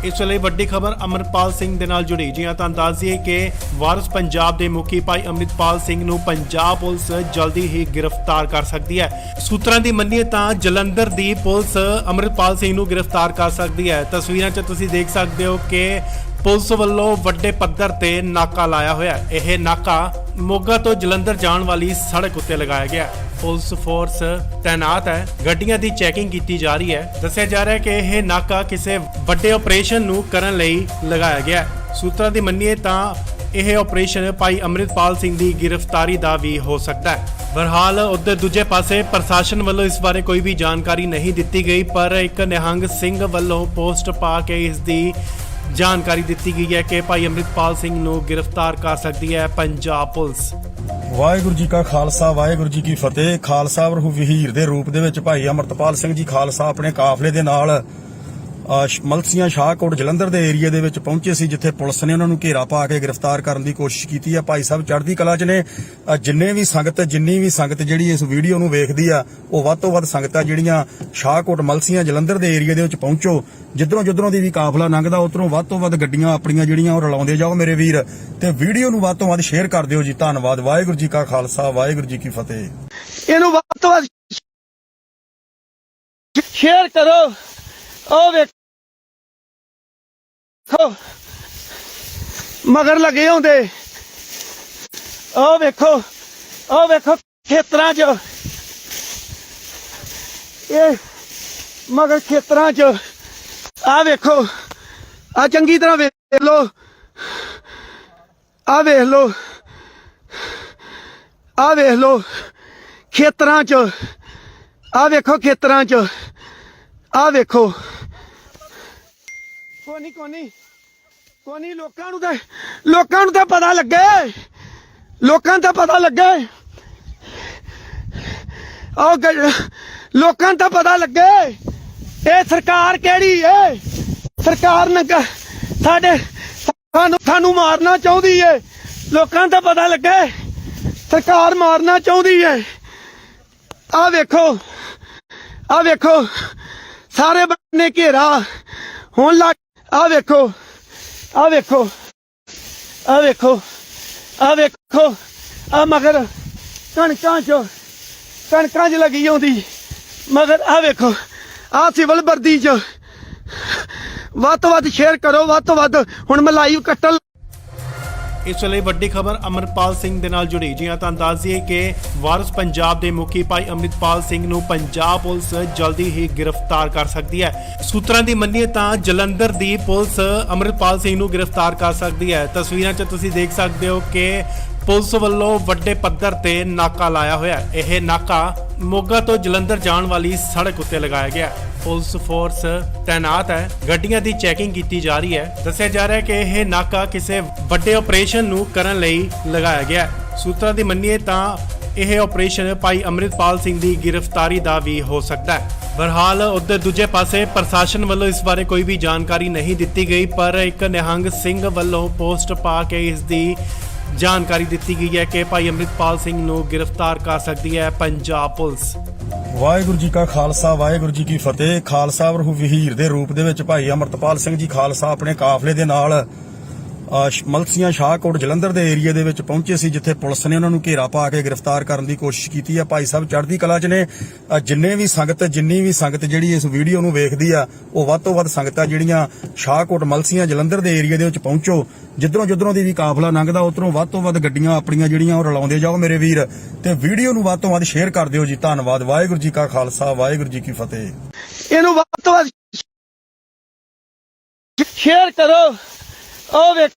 [SPEAKER 1] ਇਸ ਵੇਲੇ ਵੱਡੀ ਖਬਰ ਅਮਰਪਾਲ ਸਿੰਘ ਦੇ ਨਾਲ ਜੁੜੀ। ਜੀ ਹਾਂ, ਤੁਹਾਨੂੰ ਦੱਸ ਦਈਏ ਕਿ ਵਾਰਿਸ ਪੰਜਾਬ ਦੇ ਮੁਖੀ ਭਾਈ ਅੰਮ੍ਰਿਤਪਾਲ ਸਿੰਘ ਨੂੰ ਪੰਜਾਬ ਪੁਲਿਸ ਜਲਦੀ ਹੀ ਗ੍ਰਿਫਤਾਰ ਕਰ ਸਕਦੀ ਹੈ। ਸੂਤਰਾਂ ਦੀ ਮੰਨੀਏ ਤਾਂ ਜਲੰਧਰ ਦੀ ਪੁਲਿਸ ਅੰਮ੍ਰਿਤਪਾਲ ਸਿੰਘ ਨੂੰ ਗ੍ਰਿਫਤਾਰ ਕਰ ਸਕਦੀ ਹੈ। ਤਸਵੀਰਾਂ 'ਚ ਤੁਸੀਂ ਦੇਖ ਸਕਦੇ ਹੋ ਕਿ ਪੁਲਿਸ ਵੱਲੋਂ ਵੱਡੇ ਪੱਧਰ ਤੇ ਨਾਕਾ ਲਾਇਆ ਹੋਇਆ ਹੈ। ਇਹ ਨਾਕਾ ਮੋਗਾ ਤੋਂ ਜਲੰਧਰ ਜਾਣ ਵਾਲੀ ਸੜਕ ਉੱਤੇ ਲਗਾਇਆ ਗਿਆ। ਪੁਲਿਸ ਫੋਰਸ ਤੈਨਾਤ ਹੈ, ਗੱਡੀਆਂ ਦੀ ਚੈਕਿੰਗ ਕੀਤੀ ਜਾ ਰਹੀ ਹੈ। ਦੱਸਿਆ ਜਾ ਰਿਹਾ ਹੈ ਕਿ ਇਹ ਨਾਕਾ ਕਿਸੇ ਵੱਡੇ ਆਪਰੇਸ਼ਨ ਨੂੰ ਕਰਨ ਲਈ ਲਗਾਇਆ ਗਿਆ। ਸੂਤਰਾਂ ਦੀ ਮੰਨੀਏ ਤਾਂ ਇਹ ਆਪਰੇਸ਼ਨ ਭਾਈ ਅੰਮ੍ਰਿਤਪਾਲ ਸਿੰਘ ਦੀ ਗ੍ਰਿਫਤਾਰੀ ਦਾ ਵੀ ਹੋ ਸਕਦਾ ਹੈ। ਬਹਰਹਾਲ ਉਧਰ ਦੂਜੇ ਪਾਸੇ ਪ੍ਰਸ਼ਾਸਨ ਵੱਲੋਂ ਇਸ ਬਾਰੇ ਕੋਈ ਵੀ ਜਾਣਕਾਰੀ ਨਹੀਂ ਦਿੱਤੀ ਗਈ, ਪਰ ਇੱਕ ਨਿਹੰਗ ਸਿੰਘ ਵੱਲੋਂ ਪੋਸਟ ਪਾ ਕੇ ਇਸ ਦੀ ਜਾਣਕਾਰੀ ਦਿੱਤੀ ਗਈ ਹੈ ਕਿ ਭਾਈ ਅੰਮ੍ਰਿਤਪਾਲ ਸਿੰਘ ਨੂੰ ਗ੍ਰਿਫਤਾਰ ਕਰ ਸਕਦੀ ਹੈ ਪੰਜਾਬ ਪੁਲਿਸ।
[SPEAKER 2] ਵਾਹਿਗੁਰੂ ਜੀ ਕਾ ਖਾਲਸਾ, ਵਾਹਿਗੁਰੂ ਜੀ ਕੀ ਫਤਿਹ। ਖਾਲਸਾ ਵਰਹੂ ਵਹੀਰ ਦੇ ਰੂਪ ਦੇ ਵਿੱਚ ਭਾਈ ਅੰਮ੍ਰਿਤਪਾਲ ਸਿੰਘ ਜੀ ਖਾਲਸਾ ਆਪਣੇ ਕਾਫਲੇ ਦੇ ਨਾਲ ਮਲਸੀਆਂ ਸ਼ਾਹਕੋਟ ਜਲੰਧਰ ਦੇ ਏਰੀਆ ਦੇ ਵਿੱਚ ਪਹੁੰਚੇ ਸੀ, ਜਿੱਥੇ ਪੁਲਿਸ ਨੇ ਉਹਨਾਂ ਨੂੰ ਘੇਰਾ ਪਾ ਕੇ ਗ੍ਰਿਫਤਾਰ ਕਰਨ ਦੀ ਕੋਸ਼ਿਸ਼ ਕੀਤੀ ਹੈ। ਭਾਈ ਸਾਹਿਬ ਚੜ੍ਹਦੀ ਕਲਾ 'ਚ ਨੇ। ਜਿੰਨੀ ਵੀ ਸੰਗਤ ਜਿਹੜੀ ਇਸ ਵੀਡੀਓ ਨੂੰ ਵੇਖਦੀ ਆ, ਉਹ ਵੱਧ ਤੋਂ ਵੱਧ ਸੰਗਤਾਂ ਜਿਹੜੀਆਂ ਸ਼ਾਹਕੋਟ ਮਲਸੀਆਂ ਜਲੰਧਰ ਦੇ ਏਰੀਆ ਦੇ ਵਿੱਚ ਪਹੁੰਚੋ। ਜਿੱਧਰੋਂ ਦੀ ਵੀ ਕਾਫਲਾ ਲੰਘਦਾ, ਉਧਰੋਂ ਵੱਧ ਤੋਂ ਵੱਧ ਗੱਡੀਆਂ ਆਪਣੀਆਂ ਜਿਹੜੀਆਂ ਉਹ ਰਲਾਉਂਦੇ ਜਾਓ ਮੇਰੇ ਵੀਰ, ਤੇ ਵੀਡੀਓ ਨੂੰ ਵੱਧ ਤੋਂ ਵੱਧ ਸ਼ੇਅਰ ਕਰ ਦਿਓ ਜੀ। ਧੰਨਵਾਦ। ਵਾਹਿਗੁਰੂ ਜੀ ਕਾ ਖਾਲਸਾ, ਵਾਹਿਗੁਰੂ ਜੀ ਕੀ ਫਤਿਹ।
[SPEAKER 3] ਇਹਨੂੰ ਵੱਧ ਤੋਂ ਵੱਧ ਸ਼ੇਅਰ ਕਰੋ। ਉਹ ਵੇਖੋ ਮਗਰ ਲੱਗੇ ਹੁੰਦੇ। ਉਹ ਵੇਖੋ ਖੇਤਰਾਂ 'ਚ ਇਹ ਮਗਰ ਖੇਤਰਾਂ 'ਚ ਆ ਵੇਖੋ ਆ ਚੰਗੀ ਤਰ੍ਹਾਂ ਵੇਖ ਲੋ ਆ ਵੇਖ ਲੋ ਖੇਤਰਾਂ 'ਚ ਆ ਵੇਖੋ ਖੇਤਰਾਂ 'ਚ ਆ ਵੇਖੋ ਕੋਨੀ ਲੋਕਾਂ ਨੂੰ ਤਾਂ ਪਤਾ ਲੱਗੇ ਲੋਕਾਂ ਨੂੰ ਤਾਂ ਪਤਾ ਲੱਗੇ ਲੋਕਾਂ ਨੂੰ ਤਾਂ ਪਤਾ ਲੱਗੇ ਇਹ ਸਰਕਾਰ ਕਿਹੜੀ ਏ ਸਰਕਾਰ ਨੰਗਾ ਸਾਨੂੰ ਮਾਰਨਾ ਚਾਹੁੰਦੀ ਏ ਲੋਕਾਂ ਨੂੰ ਤਾਂ ਪਤਾ ਲੱਗੇ ਸਰਕਾਰ ਮਾਰਨਾ ਚਾਹੁੰਦੀ ਏ ਆ ਵੇਖੋ ਸਾਰੇ ਬੰਨੇ ਘੇਰਾ ਹੁਣ ਲੱਗ ਆ ਵੇਖੋ ਆ ਮਗਰ ਕਣਕਾਂ 'ਚ ਲੱਗੀ ਆਉਂਦੀ ਮਗਰ ਆ ਵੇਖੋ ਆ ਸਿਵਲ ਵਰਦੀ 'ਚ ਵੱਧ ਤੋਂ ਵੱਧ ਸ਼ੇਅਰ ਕਰੋ ਵੱਧ ਤੋਂ ਵੱਧ ਹੁਣ ਮੈਂ ਲਾਈਵ ਕੱਟਣ
[SPEAKER 1] ਇਸ ਵੇਲੇ ਵੱਡੀ ਖਬਰ ਅਮਰਪਾਲ ਸਿੰਘ ਦੇ ਨਾਲ ਜੁੜੀ ਜੀ ਹਾਂ ਤਾਂ ਦੱਸ ਦਈਏ ਕਿ ਵਾਰਿਸ ਪੰਜਾਬ ਦੇ ਮੁਖੀ ਭਾਈ ਅੰਮ੍ਰਿਤਪਾਲ ਸਿੰਘ ਨੂੰ ਪੰਜਾਬ ਪੁਲਿਸ ਜਲਦੀ ਹੀ ਗ੍ਰਿਫਤਾਰ ਕਰ ਸਕਦੀ ਹੈ। ਸੂਤਰਾਂ ਦੀ ਮੰਨੀਏ ਤਾਂ ਜਲੰਧਰ ਦੀ ਪੁਲਿਸ ਅੰਮ੍ਰਿਤਪਾਲ ਸਿੰਘ ਨੂੰ ਗ੍ਰਿਫਤਾਰ ਕਰ ਸਕਦੀ ਹੈ। ਤਸਵੀਰਾਂ 'ਚ ਤੁਸੀਂ ਦੇਖ ਸਕਦੇ ਹੋ ਕਿ ਪੁਲਿਸ ਵੱਲੋਂ ਵੱਡੇ ਪੱਧਰ ਤੇ ਨਾਕਾ ਲਾਇਆ ਹੋਇਆ। ਇਹ ਨਾਕਾ ਮੋਗਾ ਤੋਂ ਜਲੰਧਰ ਜਾਣ ਵਾਲੀ ਸੜਕ ਉੱਤੇ ਲਗਾਇਆ ਗਿਆ। ਪੁਲਿਸ ਫੋਰਸ ਤੈਨਾਤ ਹੈ, ਗੱਡੀਆਂ ਦੀ ਚੈਕਿੰਗ ਕੀਤੀ ਜਾ ਰਹੀ ਹੈ। ਦੱਸਿਆ ਜਾ ਰਿਹਾ ਹੈ ਕਿ ਇਹ ਨਾਕਾ ਕਿਸੇ ਵੱਡੇ ਆਪਰੇਸ਼ਨ ਨੂੰ ਕਰਨ ਲਈ ਲਗਾਇਆ ਗਿਆ। ਸੂਤਰਾਂ ਦੀ ਮੰਨੀਏ ਤਾਂ ਇਹ ਆਪਰੇਸ਼ਨ ਭਾਈ ਅੰਮ੍ਰਿਤਪਾਲ ਸਿੰਘ ਦੀ ਗ੍ਰਿਫਤਾਰੀ ਦਾ ਵੀ ਹੋ ਸਕਦਾ ਹੈ। ਬਹਰਹਾਲ ਉਧਰ ਦੂਜੇ ਪਾਸੇ ਪ੍ਰਸ਼ਾਸਨ ਵੱਲੋਂ ਇਸ ਬਾਰੇ ਕੋਈ ਵੀ ਜਾਣਕਾਰੀ ਨਹੀਂ ਦਿੱਤੀ ਗਈ, ਪਰ ਇੱਕ ਨਿਹੰਗ ਸਿੰਘ ਵੱਲੋਂ ਪੋਸਟ ਪਾ ਕੇ ਇਸ ਦੀ ਜਾਣਕਾਰੀ ਦਿੱਤੀ ਗਈ ਹੈ ਕਿ ਭਾਈ ਅੰਮ੍ਰਿਤਪਾਲ ਸਿੰਘ ਨੂੰ ਗ੍ਰਿਫਤਾਰ ਕਰ ਸਕਦੀ ਹੈ ਪੰਜਾਬ ਪੁਲਿਸ।
[SPEAKER 2] ਵਾਹਿਗੁਰੂ ਜੀ ਕਾ ਖਾਲਸਾ ਵਾਹਿਗੁਰੂ ਜੀ ਕੀ ਫਤਿਹ। ਖਾਲਸਾ ਵਰਹੂ ਵਹੀਰ ਦੇ ਰੂਪ ਦੇ ਵਿੱਚ ਭਾਈ ਅੰਮ੍ਰਿਤਪਾਲ ਸਿੰਘ ਜੀ ਖਾਲਸਾ ਆਪਣੇ ਕਾਫਲੇ ਦੇ ਨਾਲ ਮਲਸੀਆਂ ਸ਼ਾਹਕੋਟ ਜਲੰਧਰ ਦੇ ਏਰੀਆ ਦੇ ਵਿੱਚ ਪਹੁੰਚੇ ਸੀ, ਜਿੱਥੇ ਪੁਲਿਸ ਨੇ ਉਹਨਾਂ ਨੂੰ ਘੇਰਾ ਪਾ ਕੇ ਗ੍ਰਿਫਤਾਰ ਕਰਨ ਦੀ ਕੋਸ਼ਿਸ਼ ਕੀਤੀ ਹੈ। ਭਾਈ ਸਾਹਿਬ ਚੜ੍ਹਦੀ ਕਲਾ 'ਚ ਨੇ। ਜਿੰਨੀ ਵੀ ਸੰਗਤ ਜਿਹੜੀ ਇਸ ਵੀਡੀਓ ਨੂੰ ਵੇਖਦੀ ਆ, ਉਹ ਵੱਧ ਤੋਂ ਵੱਧ ਸੰਗਤਾਂ ਜਿਹੜੀਆਂ ਸ਼ਾਹਕੋਟ ਮਲਸੀਆਂ ਜਲੰਧਰ ਦੇ ਏਰੀਆ ਦੇ ਵਿੱਚ ਪਹੁੰਚੋ। ਜਿੱਧਰੋਂ ਦੀ ਵੀ ਕਾਫਲਾ ਲੰਘਦਾ ਉਧਰੋਂ ਵੱਧ ਤੋਂ ਵੱਧ ਗੱਡੀਆਂ ਆਪਣੀਆਂ ਜਿਹੜੀਆਂ ਉਹ ਰਲਾਉਂਦੇ ਜਾਓ ਮੇਰੇ ਵੀਰ, ਤੇ ਵੀਡੀਓ ਨੂੰ ਵੱਧ ਤੋਂ ਵੱਧ ਸ਼ੇਅਰ ਕਰ ਦਿਓ ਜੀ। ਧੰਨਵਾਦ। ਵਾਹਿਗੁਰੂ ਜੀ ਕਾ ਖਾਲਸਾ ਵਾਹਿਗੁਰੂ ਜੀ ਕੀ ਫਤਿਹ।
[SPEAKER 3] ਇਹਨੂੰ ਵੱਧ ਤੋਂ ਵੱਧ ਸ਼ੇਅਰ ਕਰੋ। ਉਹ ਵੇਖੋ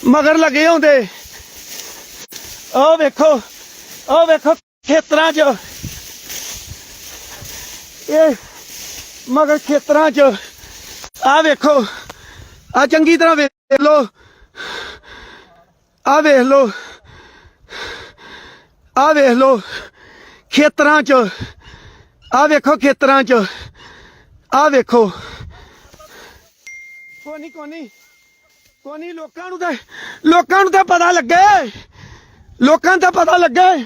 [SPEAKER 3] ਮਗਰ ਲੱਗੇ ਹੁੰਦੇ। ਉਹ ਵੇਖੋ ਖੇਤਰਾਂ 'ਚ ਇਹ ਮਗਰ ਖੇਤਰਾਂ 'ਚ ਆ ਵੇਖੋ ਆ ਚੰਗੀ ਤਰ੍ਹਾਂ ਵੇਖ ਲੋ ਆ ਵੇਖ ਲੋ ਖੇਤਰਾਂ 'ਚ ਆ ਵੇਖੋ ਖੇਤਰਾਂ 'ਚ ਆ ਵੇਖੋ ਕੋਨੀ ਲੋਕਾਂ ਨੂੰ ਤਾਂ ਪਤਾ ਲੱਗੇ ਲੋਕਾਂ ਨੂੰ ਤਾਂ ਪਤਾ ਲੱਗੇ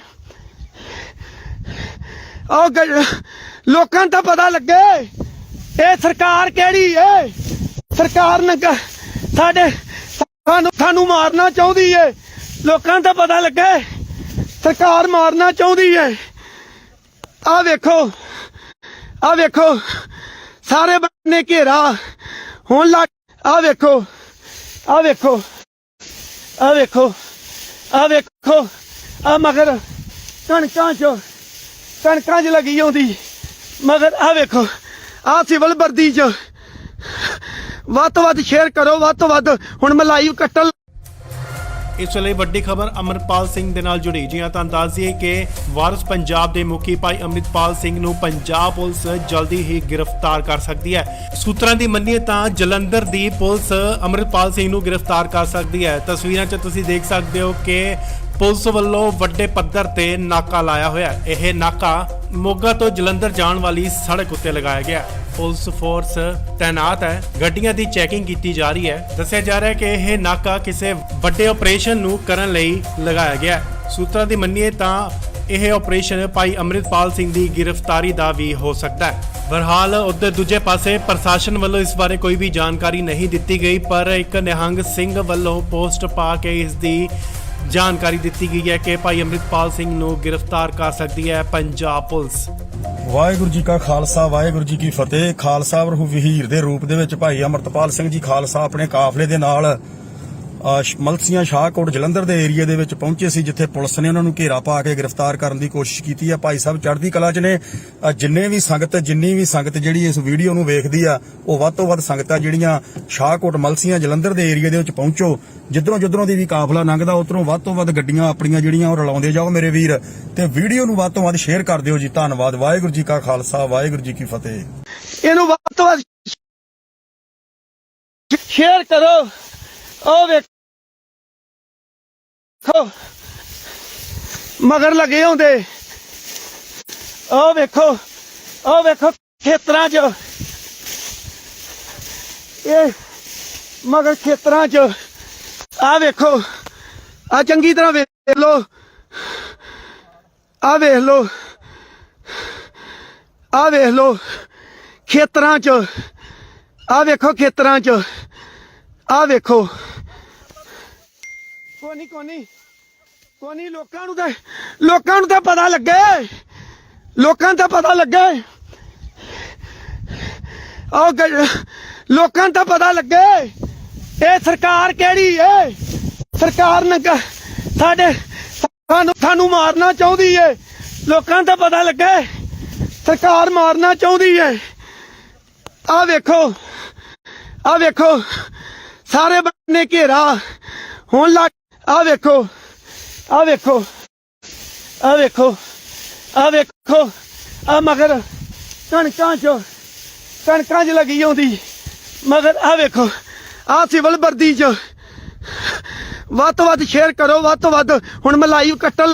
[SPEAKER 3] ਲੋਕਾਂ ਨੂੰ ਤਾਂ ਪਤਾ ਲੱਗੇ ਇਹ ਸਰਕਾਰ ਕਿਹੜੀ ਏ ਸਰਕਾਰ ਨੰਗਾ ਸਾਨੂੰ ਮਾਰਨਾ ਚਾਹੁੰਦੀ ਏ ਲੋਕਾਂ ਨੂੰ ਤਾਂ ਪਤਾ ਲੱਗੇ ਸਰਕਾਰ ਮਾਰਨਾ ਚਾਹੁੰਦੀ ਏ ਆ ਵੇਖੋ ਸਾਰੇ ਬੰਨੇ ਘੇਰਾ ਹੁਣ ਲੱਗ ਆ ਵੇਖੋ ਆ ਮਗਰ ਕਣਕਾਂ 'ਚ ਲੱਗੀ ਆਉਂਦੀ ਮਗਰ ਆ ਵੇਖੋ ਆ ਸਿਵਲ ਵਰਦੀ 'ਚ ਵੱਧ ਤੋਂ ਵੱਧ ਸ਼ੇਅਰ ਕਰੋ ਵੱਧ ਤੋਂ ਵੱਧ ਹੁਣ ਮੈਂ ਲਾਈਵ ਕੱਟਣ
[SPEAKER 1] ਇਸ ਵੇਲੇ ਵੱਡੀ ਖਬਰ ਅਮਰਪਾਲ ਸਿੰਘ ਦੇ ਨਾਲ ਜੁੜੀ ਜੀ ਹਾਂ ਤਾਂ ਦੱਸ ਦਈਏ ਕਿ ਵਾਰਿਸ ਪੰਜਾਬ ਦੇ ਮੁਖੀ ਭਾਈ ਅੰਮ੍ਰਿਤਪਾਲ ਸਿੰਘ ਨੂੰ ਪੰਜਾਬ ਪੁਲਿਸ ਜਲਦੀ ਹੀ ਗ੍ਰਿਫਤਾਰ ਕਰ ਸਕਦੀ ਹੈ। ਸੂਤਰਾਂ ਦੀ ਮੰਨੀਏ ਤਾਂ ਜਲੰਧਰ ਦੀ ਪੁਲਿਸ ਅੰਮ੍ਰਿਤਪਾਲ ਸਿੰਘ ਨੂੰ ਗ੍ਰਿਫਤਾਰ ਕਰ ਸਕਦੀ ਹੈ। ਤਸਵੀਰਾਂ 'ਚ ਤੁਸੀਂ ਦੇਖ ਸਕਦੇ ਹੋ ਕਿ ਪੁਲਿਸ ਵੱਲੋਂ ਵੱਡੇ ਪੱਧਰ ਤੇ ਨਾਕਾ ਲਾਇਆ ਹੋਇਆ। ਇਹ ਨਾਕਾ ਮੋਗਾ ਤੋਂ ਜਲੰਧਰ ਜਾਣ ਵਾਲੀ ਸੜਕ ਉੱਤੇ ਲਗਾਇਆ ਗਿਆ। ਪੁਲਿਸ ਫੋਰਸ ਤੈਨਾਤ ਹੈ, ਗੱਡੀਆਂ ਦੀ ਚੈਕਿੰਗ ਕੀਤੀ ਜਾ ਰਹੀ ਹੈ। ਦੱਸਿਆ ਜਾ ਰਿਹਾ ਹੈ ਕਿ ਇਹ ਨਾਕਾ ਕਿਸੇ ਵੱਡੇ ਆਪਰੇਸ਼ਨ ਨੂੰ ਕਰਨ ਲਈ ਲਗਾਇਆ ਗਿਆ। ਸੂਤਰਾਂ ਦੀ ਮੰਨੀਏ ਤਾਂ ਇਹ ਆਪਰੇਸ਼ਨ ਭਾਈ ਅੰਮ੍ਰਿਤਪਾਲ ਸਿੰਘ ਦੀ ਗ੍ਰਿਫਤਾਰੀ ਦਾ ਵੀ ਹੋ ਸਕਦਾ ਹੈ। ਬਹਰਹਾਲ ਉਧਰ ਦੂਜੇ ਪਾਸੇ ਪ੍ਰਸ਼ਾਸਨ ਵੱਲੋਂ ਇਸ ਬਾਰੇ ਕੋਈ ਵੀ ਜਾਣਕਾਰੀ ਨਹੀਂ ਦਿੱਤੀ ਗਈ, ਪਰ ਇੱਕ ਨਿਹੰਗ ਸਿੰਘ ਵੱਲੋਂ ਪੋਸਟ ਪਾ ਕੇ ਇਸ ਦੀ ਜਾਣਕਾਰੀ ਦਿੱਤੀ ਗਈ ਹੈ ਕਿ ਭਾਈ ਅੰਮ੍ਰਿਤਪਾਲ ਸਿੰਘ ਨੂੰ ਗ੍ਰਿਫਤਾਰ ਕਰ ਸਕਦੀ ਹੈ ਪੰਜਾਬ ਪੁਲਿਸ।
[SPEAKER 2] ਵਾਹਿਗੁਰੂ ਜੀ ਕਾ ਖਾਲਸਾ ਵਾਹਿਗੁਰੂ ਜੀ ਕੀ ਫਤਿਹ। ਖਾਲਸਾ ਵਰਹੂ ਵਹੀਰ ਦੇ ਰੂਪ ਦੇ ਵਿੱਚ ਭਾਈ ਅਮਰਤਪਾਲ ਸਿੰਘ ਜੀ ਖਾਲਸਾ ਆਪਣੇ ਕਾਫਲੇ ਦੇ ਨਾਲ ਮਲਸੀਆਂ ਸ਼ਾਹਕੋਟ ਜਲੰਧਰ ਦੇ ਏਰੀਆ ਦੇ ਵਿੱਚ ਪਹੁੰਚੇ ਸੀ, ਜਿੱਥੇ ਪੁਲਿਸ ਨੇ ਉਹਨਾਂ ਨੂੰ ਘੇਰਾ ਪਾ ਕੇ ਗ੍ਰਿਫਤਾਰ ਕਰਨ ਦੀ ਕੋਸ਼ਿਸ਼ ਕੀਤੀ ਹੈ। ਭਾਈ ਸਾਹਿਬ ਚੜ੍ਹਦੀ ਕਲਾ 'ਚ ਨੇ। ਜਿੰਨੀ ਵੀ ਸੰਗਤ ਜਿਹੜੀ ਇਸ ਵੀਡੀਓ ਨੂੰ ਵੇਖਦੀ ਆ, ਉਹ ਵੱਧ ਤੋਂ ਵੱਧ ਸੰਗਤਾਂ ਜਿਹੜੀਆਂ ਸ਼ਾਹਕੋਟ ਮਲਸੀਆਂ ਜਲੰਧਰ ਦੇ ਏਰੀਆ ਦੇ ਵਿੱਚ ਪਹੁੰਚੋ। ਜਿੱਧਰੋਂ ਦੀ ਵੀ ਕਾਫਲਾ ਲੰਘਦਾ, ਉਧਰੋਂ ਵੱਧ ਤੋਂ ਵੱਧ ਗੱਡੀਆਂ ਆਪਣੀਆਂ ਜਿਹੜੀਆਂ ਉਹ ਰਲਾਉਂਦੇ ਜਾਓ ਮੇਰੇ ਵੀਰ, ਤੇ ਵੀਡੀਓ ਨੂੰ ਵੱਧ ਤੋਂ ਵੱਧ ਸ਼ੇਅਰ ਕਰ ਦਿਓ ਜੀ। ਧੰਨਵਾਦ। ਵਾਹਿਗੁਰੂ ਜੀ ਕਾ ਖਾਲਸਾ ਵਾਹਿਗੁਰੂ ਜੀ ਕੀ ਫਤਿਹ।
[SPEAKER 3] ਇਹਨੂੰ ਵੱਧ ਤੋਂ ਵੱਧ ਸ਼ੇਅਰ ਕਰੋ। ਉਹ ਵੇਖੋ ਮਗਰ ਲੱਗੇ ਹੁੰਦੇ, ਉਹ ਵੇਖੋ ਖੇਤਰਾਂ 'ਚ, ਇਹ ਮਗਰ ਖੇਤਰਾਂ 'ਚ ਆ ਵੇਖੋ, ਆ ਚੰਗੀ ਤਰ੍ਹਾਂ ਵੇਖ ਲੋ, ਆ ਵੇਖ ਲੋ ਖੇਤਰਾਂ 'ਚ, ਆ ਵੇਖੋ ਖੇਤਰਾਂ 'ਚ, ਆ ਵੇਖੋ। ਕੋਨੀ ਲੋਕਾਂ ਨੂੰ ਤਾਂ ਪਤਾ ਲੱਗੇ, ਲੋਕਾਂ ਨੂੰ ਤਾਂ ਪਤਾ ਲੱਗੇ, ਲੋਕਾਂ ਨੂੰ ਤਾਂ ਪਤਾ ਲੱਗੇ ਇਹ ਸਰਕਾਰ ਕਿਹੜੀ ਏ। ਸਰਕਾਰ ਨੇ ਸਾਨੂੰ ਮਾਰਨਾ ਚਾਹੁੰਦੀ ਏ। ਲੋਕਾਂ ਨੂੰ ਤਾਂ ਪਤਾ ਲੱਗੇ ਸਰਕਾਰ ਮਾਰਨਾ ਚਾਹੁੰਦੀ ਏ। ਆ ਵੇਖੋ ਸਾਰੇ ਬੰਨੇ ਘੇਰਾ ਹੁਣ ਲੱਗ। ਆ ਵੇਖੋ ਆ ਮਗਰ ਕਣਕਾਂ 'ਚ ਲੱਗੀ ਆਉਂਦੀ ਮਗਰ। ਆ ਵੇਖੋ ਆ ਸਿਵਲ ਵਰਦੀ 'ਚ। ਵੱਧ ਤੋਂ ਵੱਧ ਸ਼ੇਅਰ ਕਰੋ, ਵੱਧ ਤੋਂ ਵੱਧ। ਹੁਣ ਮੈਂ ਲਾਈਵ ਕੱਟਣ।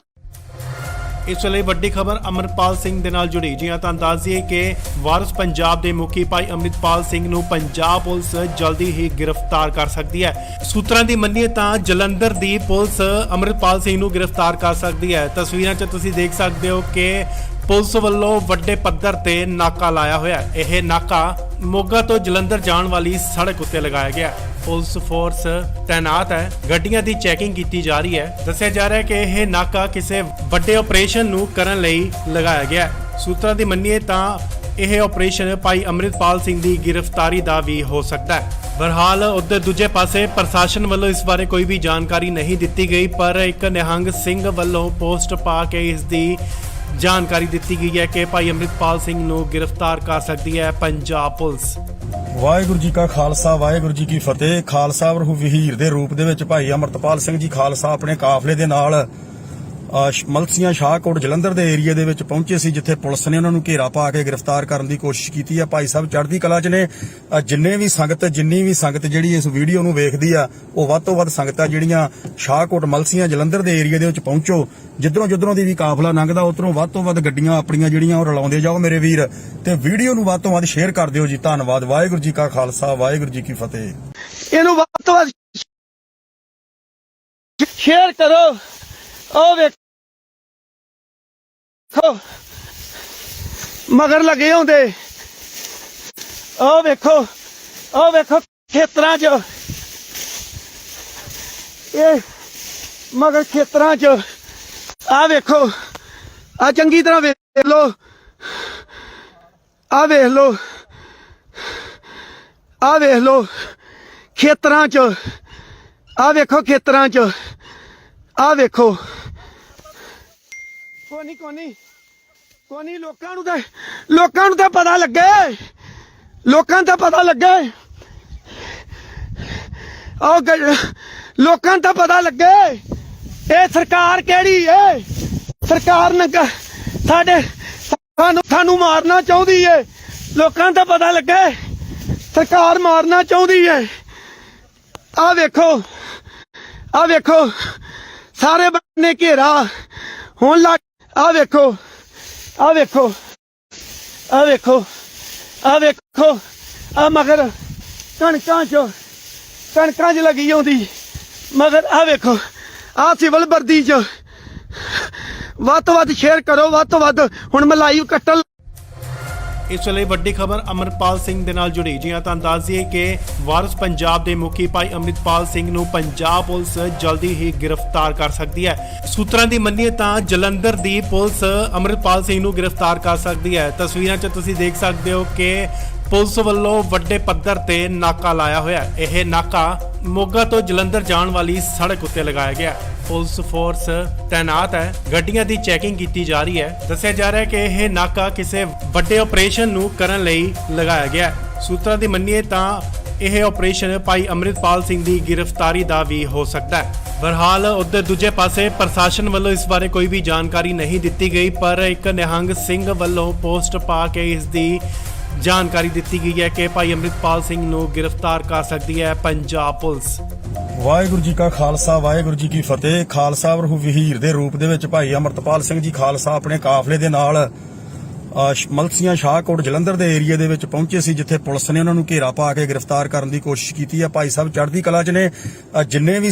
[SPEAKER 1] ਇਸ ਵੇਲੇ ਵੱਡੀ ਖਬਰ ਅਮਰਪਾਲ ਸਿੰਘ ਦੇ ਨਾਲ ਜੁੜੀ। ਜੀ ਹਾਂ, ਤੁਹਾਨੂੰ ਦੱਸ ਦਈਏ ਕਿ ਵਾਰਿਸ ਪੰਜਾਬ ਦੇ ਮੁਖੀ ਭਾਈ ਅੰਮ੍ਰਿਤਪਾਲ ਸਿੰਘ ਨੂੰ ਪੰਜਾਬ ਪੁਲਿਸ ਜਲਦੀ ਹੀ ਗ੍ਰਿਫਤਾਰ ਕਰ ਸਕਦੀ ਹੈ। ਸੂਤਰਾਂ ਦੀ ਮੰਨੀਏ ਤਾਂ ਜਲੰਧਰ ਦੀ ਪੁਲਿਸ ਅੰਮ੍ਰਿਤਪਾਲ ਸਿੰਘ ਨੂੰ ਗ੍ਰਿਫਤਾਰ ਕਰ ਸਕਦੀ ਹੈ। ਤਸਵੀਰਾਂ 'ਚ ਤੁਸੀਂ ਦੇਖ ਸਕਦੇ ਹੋ ਕਿ ਪੁਲਿਸ ਵੱਲੋਂ ਵੱਡੇ ਪੱਧਰ ਤੇ ਨਾਕਾ ਲਾਇਆ ਹੋਇਆ ਹੈ। ਇਹ ਨਾਕਾ ਮੋਗਾ ਤੋਂ ਜਲੰਧਰ ਜਾਣ ਵਾਲੀ ਸੜਕ ਉੱਤੇ ਲਗਾਇਆ ਗਿਆ। ਪੁਲਿਸ ਫੋਰਸ ਤੈਨਾਤ ਹੈ, ਗੱਡੀਆਂ ਦੀ ਚੈਕਿੰਗ ਕੀਤੀ ਜਾ ਰਹੀ ਹੈ। ਦੱਸਿਆ ਜਾ ਰਿਹਾ ਹੈ ਕਿ ਇਹ ਨਾਕਾ ਕਿਸੇ ਵੱਡੇ ਆਪਰੇਸ਼ਨ ਨੂੰ ਕਰਨ ਲਈ ਲਗਾਇਆ ਗਿਆ। ਸੂਤਰਾਂ ਦੀ ਮੰਨੀਏ ਤਾਂ ਇਹ ਆਪਰੇਸ਼ਨ ਭਾਈ ਅੰਮ੍ਰਿਤਪਾਲ ਸਿੰਘ ਦੀ ਗ੍ਰਿਫਤਾਰੀ ਦਾ ਵੀ ਹੋ ਸਕਦਾ ਹੈ। ਬਹਰਹਾਲ ਉਧਰ ਦੂਜੇ ਪਾਸੇ ਪ੍ਰਸ਼ਾਸਨ ਵੱਲੋਂ ਇਸ ਬਾਰੇ ਕੋਈ ਵੀ ਜਾਣਕਾਰੀ ਨਹੀਂ ਦਿੱਤੀ ਗਈ, ਪਰ ਇੱਕ ਨਿਹੰਗ ਸਿੰਘ ਵੱਲੋਂ ਪੋਸਟ ਪਾ ਕੇ ਇਸ ਦੀ ਜਾਣਕਾਰੀ ਦਿੱਤੀ ਗਈ ਹੈ ਕਿ ਭਾਈ ਅੰਮ੍ਰਿਤਪਾਲ ਸਿੰਘ ਨੂੰ ਗ੍ਰਿਫਤਾਰ ਕਰ ਸਕਦੀ ਹੈ ਪੰਜਾਬ ਪੁਲਿਸ।
[SPEAKER 2] ਵਾਹਿਗੁਰੂ ਜੀ ਕਾ ਖਾਲਸਾ ਵਾਹਿਗੁਰੂ ਜੀ ਕੀ ਫਤਿਹ। ਖਾਲਸਾ ਵਰਹੂ ਵਹੀਰ ਦੇ ਰੂਪ ਦੇ ਵਿੱਚ ਭਾਈ ਅਮਰਤਪਾਲ ਸਿੰਘ ਜੀ ਖਾਲਸਾ ਆਪਣੇ ਕਾਫਲੇ ਦੇ ਨਾਲ ਮਲਸੀਆਂ ਸ਼ਾਹਕੋਟ ਜਲੰਧਰ ਦੇ ਏਰੀਆ ਦੇ ਵਿੱਚ ਪਹੁੰਚੇ ਸੀ, ਜਿੱਥੇ ਪੁਲਿਸ ਨੇ ਉਹਨਾਂ ਨੂੰ ਘੇਰਾ ਪਾ ਕੇ ਗ੍ਰਿਫਤਾਰ ਕਰਨ ਦੀ ਕੋਸ਼ਿਸ਼ ਕੀਤੀ ਹੈ। ਭਾਈ ਸਾਹਿਬ ਚੜ੍ਹਦੀ ਕਲਾ 'ਚ ਨੇ। ਜਿੰਨੀ ਵੀ ਸੰਗਤ ਜਿਹੜੀ ਇਸ ਵੀਡੀਓ ਨੂੰ ਵੇਖਦੀ ਆ, ਉਹ ਵੱਧ ਤੋਂ ਵੱਧ ਸੰਗਤਾਂ ਜਿਹੜੀਆਂ ਸ਼ਾਹਕੋਟ ਮਲਸੀਆਂ ਜਲੰਧਰ ਦੇ ਏਰੀਆ ਦੇ ਵਿੱਚ ਪਹੁੰਚੋ। ਜਿੱਧਰੋਂ ਦੀ ਵੀ ਕਾਫਲਾ ਲੰਘਦਾ, ਉਧਰੋਂ ਵੱਧ ਤੋਂ ਵੱਧ ਗੱਡੀਆਂ ਆਪਣੀਆਂ ਜਿਹੜੀਆਂ ਉਹ ਰਲਾਉਂਦੇ ਜਾਓ ਮੇਰੇ ਵੀਰ, ਤੇ ਵੀਡੀਓ ਨੂੰ ਵੱਧ ਤੋਂ ਵੱਧ ਸ਼ੇਅਰ ਕਰ ਦਿਓ ਜੀ। ਧੰਨਵਾਦ। ਵਾਹਿਗੁਰੂ ਜੀ ਕਾ ਖਾਲਸਾ ਵਾਹਿਗੁਰੂ ਜੀ ਕੀ ਫਤਿਹ।
[SPEAKER 3] ਇਹਨੂੰ ਵੱਧ ਤੋਂ ਵੱਧ ਸ਼ੇਅਰ ਕਰੋ। ਉਹ ਵੇਖੋ ਮਗਰ ਲੱਗੇ ਹੁੰਦੇ, ਉਹ ਵੇਖੋ ਖੇਤਰਾਂ 'ਚ, ਇਹ ਮਗਰ ਖੇਤਰਾਂ 'ਚ। ਆ ਵੇਖੋ, ਆ ਚੰਗੀ ਤਰ੍ਹਾਂ ਵੇਖ ਲੋ, ਆ ਵੇਖ ਲੋ ਖੇਤਰਾਂ 'ਚ। ਆ ਵੇਖੋ ਖੇਤਰਾਂ 'ਚ, ਆ ਵੇਖੋ। ਕੋਨੀ ਲੋਕਾਂ ਨੂੰ ਤਾਂ ਪਤਾ ਲੱਗੇ, ਲੋਕਾਂ ਨੂੰ ਤਾਂ ਪਤਾ ਲੱਗੇ, ਲੋਕਾਂ ਨੂੰ ਤਾਂ ਪਤਾ ਲੱਗੇ ਇਹ ਸਰਕਾਰ ਕਿਹੜੀ ਏ। ਸਰਕਾਰ ਨੇ ਸਾਨੂੰ ਮਾਰਨਾ ਚਾਹੁੰਦੀ ਏ। ਲੋਕਾਂ ਨੂੰ ਤਾਂ ਪਤਾ ਲੱਗੇ ਸਰਕਾਰ ਮਾਰਨਾ ਚਾਹੁੰਦੀ ਏ। ਆ ਵੇਖੋ ਸਾਰੇ ਬੰਨੇ ਘੇਰਾ ਹੁਣ ਲੱਗ। ਆ ਵੇਖੋ ਆ ਮਗਰ ਕਣਕਾਂ 'ਚ ਲੱਗੀ ਆਉਂਦੀ ਮਗਰ। ਆ ਵੇਖੋ ਆ ਸਿਵਲ ਵਰਦੀ 'ਚ। ਵੱਧ ਤੋਂ ਵੱਧ ਸ਼ੇਅਰ ਕਰੋ, ਵੱਧ ਤੋਂ ਵੱਧ। ਹੁਣ ਮੈਂ ਲਾਈਵ ਕੱਟਣ।
[SPEAKER 1] ਇਸ ਵੇਲੇ ਵੱਡੀ ਖਬਰ ਅਮਰਪਾਲ ਸਿੰਘ ਦੇ ਨਾਲ ਜੁੜੀ ਜੀ ਹਾਂ। ਤੁਹਾਨੂੰ ਦੱਸ ਦਈਏ ਕਿ ਵਾਰਿਸ ਪੰਜਾਬ ਦੇ ਮੁਖੀ ਭਾਈ ਅੰਮ੍ਰਿਤਪਾਲ ਸਿੰਘ ਨੂੰ ਪੰਜਾਬ ਪੁਲਿਸ ਜਲਦੀ ਹੀ ਗ੍ਰਿਫਤਾਰ ਕਰ ਸਕਦੀ ਹੈ। ਸੂਤਰਾਂ ਦੀ ਮੰਨੀਏ ਤਾਂ ਜਲੰਧਰ ਦੀ ਪੁਲਿਸ ਅੰਮ੍ਰਿਤਪਾਲ ਸਿੰਘ ਨੂੰ ਗ੍ਰਿਫਤਾਰ ਕਰ ਸਕਦੀ ਹੈ। ਤਸਵੀਰਾਂ 'ਚ ਤੁਸੀਂ ਦੇਖ ਸਕਦੇ ਹੋ ਕਿ ਪੁਲਿਸ ਵੱਲੋਂ ਵੱਡੇ ਪੱਧਰ ਤੇ ਨਾਕਾ ਲਾਇਆ ਹੋਇਆ ਹੈ। ਇਹ ਨਾਕਾ ਮੋਗਾ ਤੋਂ ਜਲੰਧਰ ਜਾਣ ਵਾਲੀ ਸੜਕ ਉੱਤੇ ਲਗਾਇਆ ਗਿਆ ਹੈ। ਪੁਲਿਸ ਫੋਰਸ ਤੈਨਾਤ ਹੈ, ਗੱਡੀਆਂ ਦੀ ਚੈਕਿੰਗ ਕੀਤੀ ਜਾ ਰਹੀ ਹੈ। ਦੱਸਿਆ ਜਾ ਰਿਹਾ ਹੈ ਕਿ ਇਹ ਨਾਕਾ ਕਿਸੇ ਵੱਡੇ ਆਪਰੇਸ਼ਨ ਨੂੰ ਕਰਨ ਲਈ ਲਗਾਇਆ ਗਿਆ ਹੈ। ਸੂਤਰਾਂ ਦੀ ਮੰਨੀਏ ਤਾਂ ਇਹ ਆਪਰੇਸ਼ਨ ਭਾਈ ਅੰਮ੍ਰਿਤਪਾਲ ਸਿੰਘ ਦੀ ਗ੍ਰਿਫਤਾਰੀ ਦਾ ਵੀ ਹੋ ਸਕਦਾ ਹੈ। ਬਹਰਹਾਲ ਉਧਰ ਦੂਜੇ ਪਾਸੇ ਪ੍ਰਸ਼ਾਸਨ ਵੱਲੋਂ ਇਸ ਬਾਰੇ ਕੋਈ ਵੀ ਜਾਣਕਾਰੀ ਨਹੀਂ ਦਿੱਤੀ ਗਈ, ਪਰ ਇੱਕ ਨਿਹੰਗ ਸਿੰਘ ਵੱਲੋਂ ਪੋਸਟ ਪਾ ਕੇ ਇਸ ਦੀ ਜਾਣਕਾਰੀ ਦਿੱਤੀ ਗਈ ਹੈ ਕਿ ਭਾਈ ਅੰਮ੍ਰਿਤਪਾਲ ਸਿੰਘ ਨੂੰ ਗ੍ਰਿਫਤਾਰ ਕਰ ਸਕਦੀ ਹੈ ਪੰਜਾਬ ਪੁਲਿਸ।
[SPEAKER 2] ਵਾਹਿਗੁਰੂ ਜੀ ਕਾ ਖਾਲਸਾ ਵਾਹਿਗੁਰੂ ਜੀ ਕੀ ਫਤਿਹ। ਖਾਲਸਾ ਵਰਹੂ ਵਹੀਰ ਦੇ ਰੂਪ ਦੇ ਵਿੱਚ ਭਾਈ ਅੰਮ੍ਰਿਤਪਾਲ ਸਿੰਘ ਜੀ ਖਾਲਸਾ ਆਪਣੇ ਕਾਫਲੇ ਦੇ ਨਾਲ ਮਲਸੀਆਂ ਸ਼ਾਹਕੋਟ ਜਲੰਧਰ ਦੇ ਏਰੀਆ ਦੇ ਵਿੱਚ ਪਹੁੰਚੇ ਸੀ, ਜਿੱਥੇ ਪੁਲਿਸ ਨੇ ਉਹਨਾਂ ਨੂੰ ਘੇਰਾ ਪਾ ਕੇ ਗ੍ਰਿਫਤਾਰ ਕਰਨ ਦੀ ਕੋਸ਼ਿਸ਼ ਕੀਤੀ ਹੈ। ਭਾਈ ਸਾਹਿਬ ਚੜ੍ਹਦੀ ਕਲਾ 'ਚ ਨੇ। ਜਿੰਨੀ ਵੀ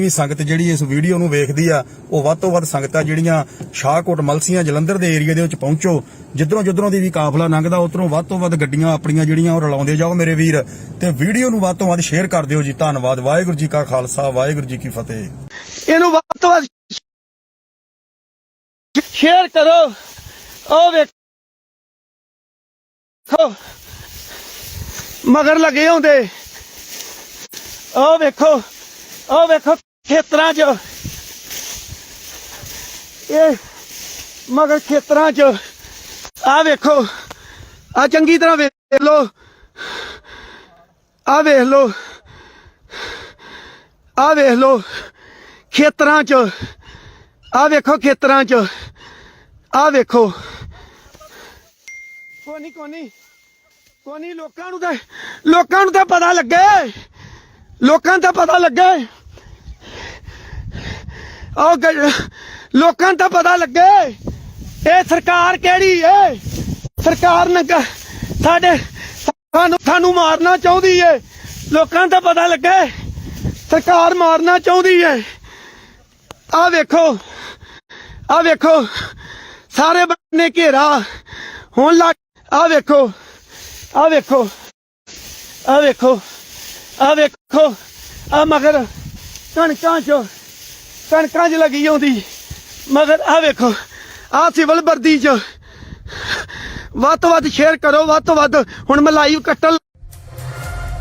[SPEAKER 2] ਸੰਗਤ ਜਿਹੜੀ ਇਸ ਵੀਡੀਓ ਨੂੰ ਵੇਖਦੀ ਆ, ਉਹ ਵੱਧ ਤੋਂ ਵੱਧ ਸੰਗਤਾਂ ਜਿਹੜੀਆਂ ਸ਼ਾਹਕੋਟ ਮਲਸੀਆਂ ਜਲੰਧਰ ਦੇ ਏਰੀਆ ਦੇ ਵਿੱਚ ਪਹੁੰਚੋ। ਜਿੱਧਰੋਂ ਦੀ ਵੀ ਕਾਫਲਾ ਲੰਘਦਾ, ਉਧਰੋਂ ਵੱਧ ਤੋਂ ਵੱਧ ਗੱਡੀਆਂ ਆਪਣੀਆਂ ਜਿਹੜੀਆਂ ਉਹ ਰਲਾਉਂਦੇ ਜਾਓ ਮੇਰੇ ਵੀਰ, ਤੇ ਵੀਡੀਓ ਨੂੰ ਵੱਧ ਤੋਂ ਵੱਧ ਸ਼ੇਅਰ ਕਰ ਦਿਓ ਜੀ। ਧੰਨਵਾਦ। ਵਾਹਿਗੁਰੂ ਜੀ ਕਾ ਖਾਲਸਾ ਵਾਹਿਗੁਰੂ ਜੀ ਕੀ ਫਤਿਹ।
[SPEAKER 3] ਇਹਨੂੰ ਵੱਧ ਤੋਂ ਵੱਧ ਸ਼ੇਅਰ ਕਰੋ। ਉਹ ਵੇਖੋ ਮਗਰ ਲੱਗੇ ਹੁੰਦੇ, ਉਹ ਵੇਖੋ ਖੇਤਰਾਂ 'ਚ, ਇਹ ਮਗਰ ਖੇਤਰਾਂ 'ਚ ਆ ਵੇਖੋ, ਆ ਚੰਗੀ ਤਰ੍ਹਾਂ ਵੇਖ ਲੋ, ਆ ਵੇਖ ਲੋ ਖੇਤਰਾਂ 'ਚ, ਆ ਵੇਖੋ ਖੇਤਰਾਂ 'ਚ, ਆ ਵੇਖੋ। ਕੋਨੀ ਲੋਕਾਂ ਨੂੰ ਤਾਂ ਪਤਾ ਲੱਗੇ, ਲੋਕਾਂ ਨੂੰ ਤਾਂ ਪਤਾ ਲੱਗੇ, ਲੋਕਾਂ ਨੂੰ ਤਾਂ ਪਤਾ ਲੱਗੇ ਇਹ ਸਰਕਾਰ ਕਿਹੜੀ ਏ। ਸਰਕਾਰ ਨੰਗਾ ਸਾਨੂੰ ਮਾਰਨਾ ਚਾਹੁੰਦੀ ਏ। ਲੋਕਾਂ ਨੂੰ ਤਾਂ ਪਤਾ ਲੱਗੇ ਸਰਕਾਰ ਮਾਰਨਾ ਚਾਹੁੰਦੀ ਏ। ਆ ਵੇਖੋ ਸਾਰੇ ਬੰਨੇ ਘੇਰਾ ਹੁਣ ਲੱਗ। ਆ ਵੇਖੋ ਆ ਮਗਰ ਕਣਕਾਂ 'ਚ ਲੱਗੀ ਆਉਂਦੀ, ਮਗਰ ਆ ਵੇਖੋ ਆ ਸਿਵਲ ਵਰਦੀ 'ਚ। ਵੱਧ ਤੋਂ ਵੱਧ ਸ਼ੇਅਰ ਕਰੋ, ਵੱਧ ਤੋਂ ਵੱਧ। ਹੁਣ ਮੈਂ ਲਾਈਵ ਕੱਟਣ।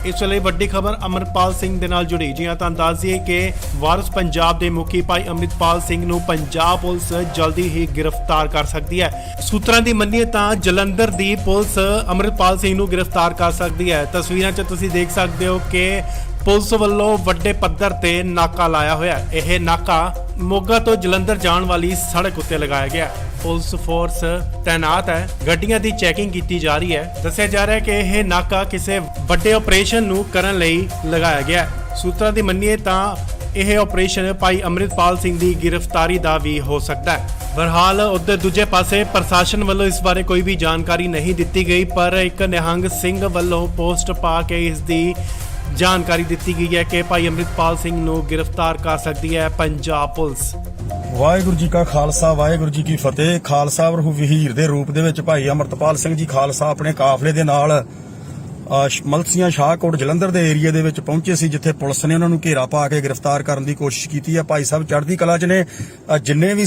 [SPEAKER 1] ਇਸ ਵੇਲੇ ਵੱਡੀ ਖਬਰ ਅਮਰਪਾਲ ਸਿੰਘ ਦੇ ਨਾਲ ਜੁੜੀ ਜੀ ਹਾਂ। ਤੁਹਾਨੂੰ ਦੱਸ ਦਈਏ ਕਿ ਵਾਰਿਸ ਪੰਜਾਬ ਦੇ ਮੁਖੀ ਭਾਈ ਅੰਮ੍ਰਿਤਪਾਲ ਸਿੰਘ ਨੂੰ ਪੰਜਾਬ ਪੁਲਿਸ ਜਲਦੀ ਹੀ ਗ੍ਰਿਫਤਾਰ ਕਰ ਸਕਦੀ ਹੈ। ਸੂਤਰਾਂ ਦੀ ਮੰਨੀਏ ਤਾਂ ਜਲੰਧਰ ਦੀ ਪੁਲਿਸ ਅੰਮ੍ਰਿਤਪਾਲ ਸਿੰਘ ਨੂੰ ਗ੍ਰਿਫਤਾਰ ਕਰ ਸਕਦੀ ਹੈ। ਤਸਵੀਰਾਂ 'ਚ ਤੁਸੀਂ ਦੇਖ ਸਕਦੇ ਹੋ ਕਿ ਪੁਲਿਸ ਵੱਲੋਂ ਵੱਡੇ ਪੱਧਰ ਤੇ ਨਾਕਾ ਲਾਇਆ ਹੋਇਆ ਹੈ। ਇਹ ਨਾਕਾ ਮੋਗਾ ਤੋਂ ਜਲੰਧਰ ਜਾਣ ਵਾਲੀ ਸੜਕ ਉੱਤੇ ਲਗਾਇਆ ਗਿਆ ਹੈ। ਪੁਲਿਸ ਫੋਰਸ ਤੈਨਾਤ ਹੈ, ਗੱਡੀਆਂ ਦੀ ਚੈਕਿੰਗ ਕੀਤੀ ਜਾ ਰਹੀ ਹੈ। ਦੱਸਿਆ ਜਾ ਰਿਹਾ ਹੈ ਕਿ ਇਹ ਨਾਕਾ ਕਿਸੇ ਵੱਡੇ ਆਪਰੇਸ਼ਨ ਨੂੰ ਕਰਨ ਲਈ ਲਗਾਇਆ ਗਿਆ ਹੈ। ਸੂਤਰਾਂ ਦੀ ਮੰਨੀਏ ਤਾਂ ਇਹ ਆਪਰੇਸ਼ਨ ਭਾਈ ਅੰਮ੍ਰਿਤਪਾਲ ਸਿੰਘ ਦੀ ਗ੍ਰਿਫਤਾਰੀ ਦਾ ਵੀ ਹੋ ਸਕਦਾ ਹੈ। ਬਹਰਹਾਲ ਉਧਰ ਦੂਜੇ ਪਾਸੇ ਪ੍ਰਸ਼ਾਸਨ ਵੱਲੋਂ ਇਸ ਬਾਰੇ ਕੋਈ ਵੀ ਜਾਣਕਾਰੀ ਨਹੀਂ ਦਿੱਤੀ ਗਈ, ਪਰ ਇੱਕ ਨਿਹੰਗ ਸਿੰਘ ਵੱਲੋਂ ਪੋਸਟ ਪਾ ਕੇ ਇਸ ਦੀ ਜਾਣਕਾਰੀ ਦਿੱਤੀ ਗਈ ਹੈ ਕਿ ਭਾਈ ਅੰਮ੍ਰਿਤਪਾਲ ਸਿੰਘ ਨੂੰ ਗ੍ਰਿਫਤਾਰ ਕਰ ਸਕਦੀ ਹੈ ਪੰਜਾਬ ਪੁਲਿਸ।
[SPEAKER 2] ਵਾਹਿਗੁਰੂ ਜੀ ਕਾ ਖਾਲਸਾ ਵਾਹਿਗੁਰੂ ਜੀ ਕੀ ਫਤਿਹ। ਖਾਲਸਾ ਵਰਹੂ ਵਹੀਰ ਦੇ ਰੂਪ ਦੇ ਵਿੱਚ ਭਾਈ ਅੰਮ੍ਰਿਤਪਾਲ ਸਿੰਘ ਜੀ ਖਾਲਸਾ ਆਪਣੇ ਕਾਫਲੇ ਦੇ ਨਾਲ ਮਲਸੀਆਂ ਸ਼ਾਹਕੋਟ ਜਲੰਧਰ ਦੇ ਏਰੀਆ ਦੇ ਵਿੱਚ ਪਹੁੰਚੇ ਸੀ, ਜਿੱਥੇ ਪੁਲਿਸ ਨੇ ਉਹਨਾਂ ਨੂੰ ਘੇਰਾ ਪਾ ਕੇ ਗ੍ਰਿਫਤਾਰ ਕਰਨ ਦੀ ਕੋਸ਼ਿਸ਼ ਕੀਤੀ ਹੈ। ਭਾਈ ਸਾਹਿਬ ਚੜ੍ਹਦੀ ਕਲਾ 'ਚ ਨੇ। ਜਿੰਨੀ ਵੀ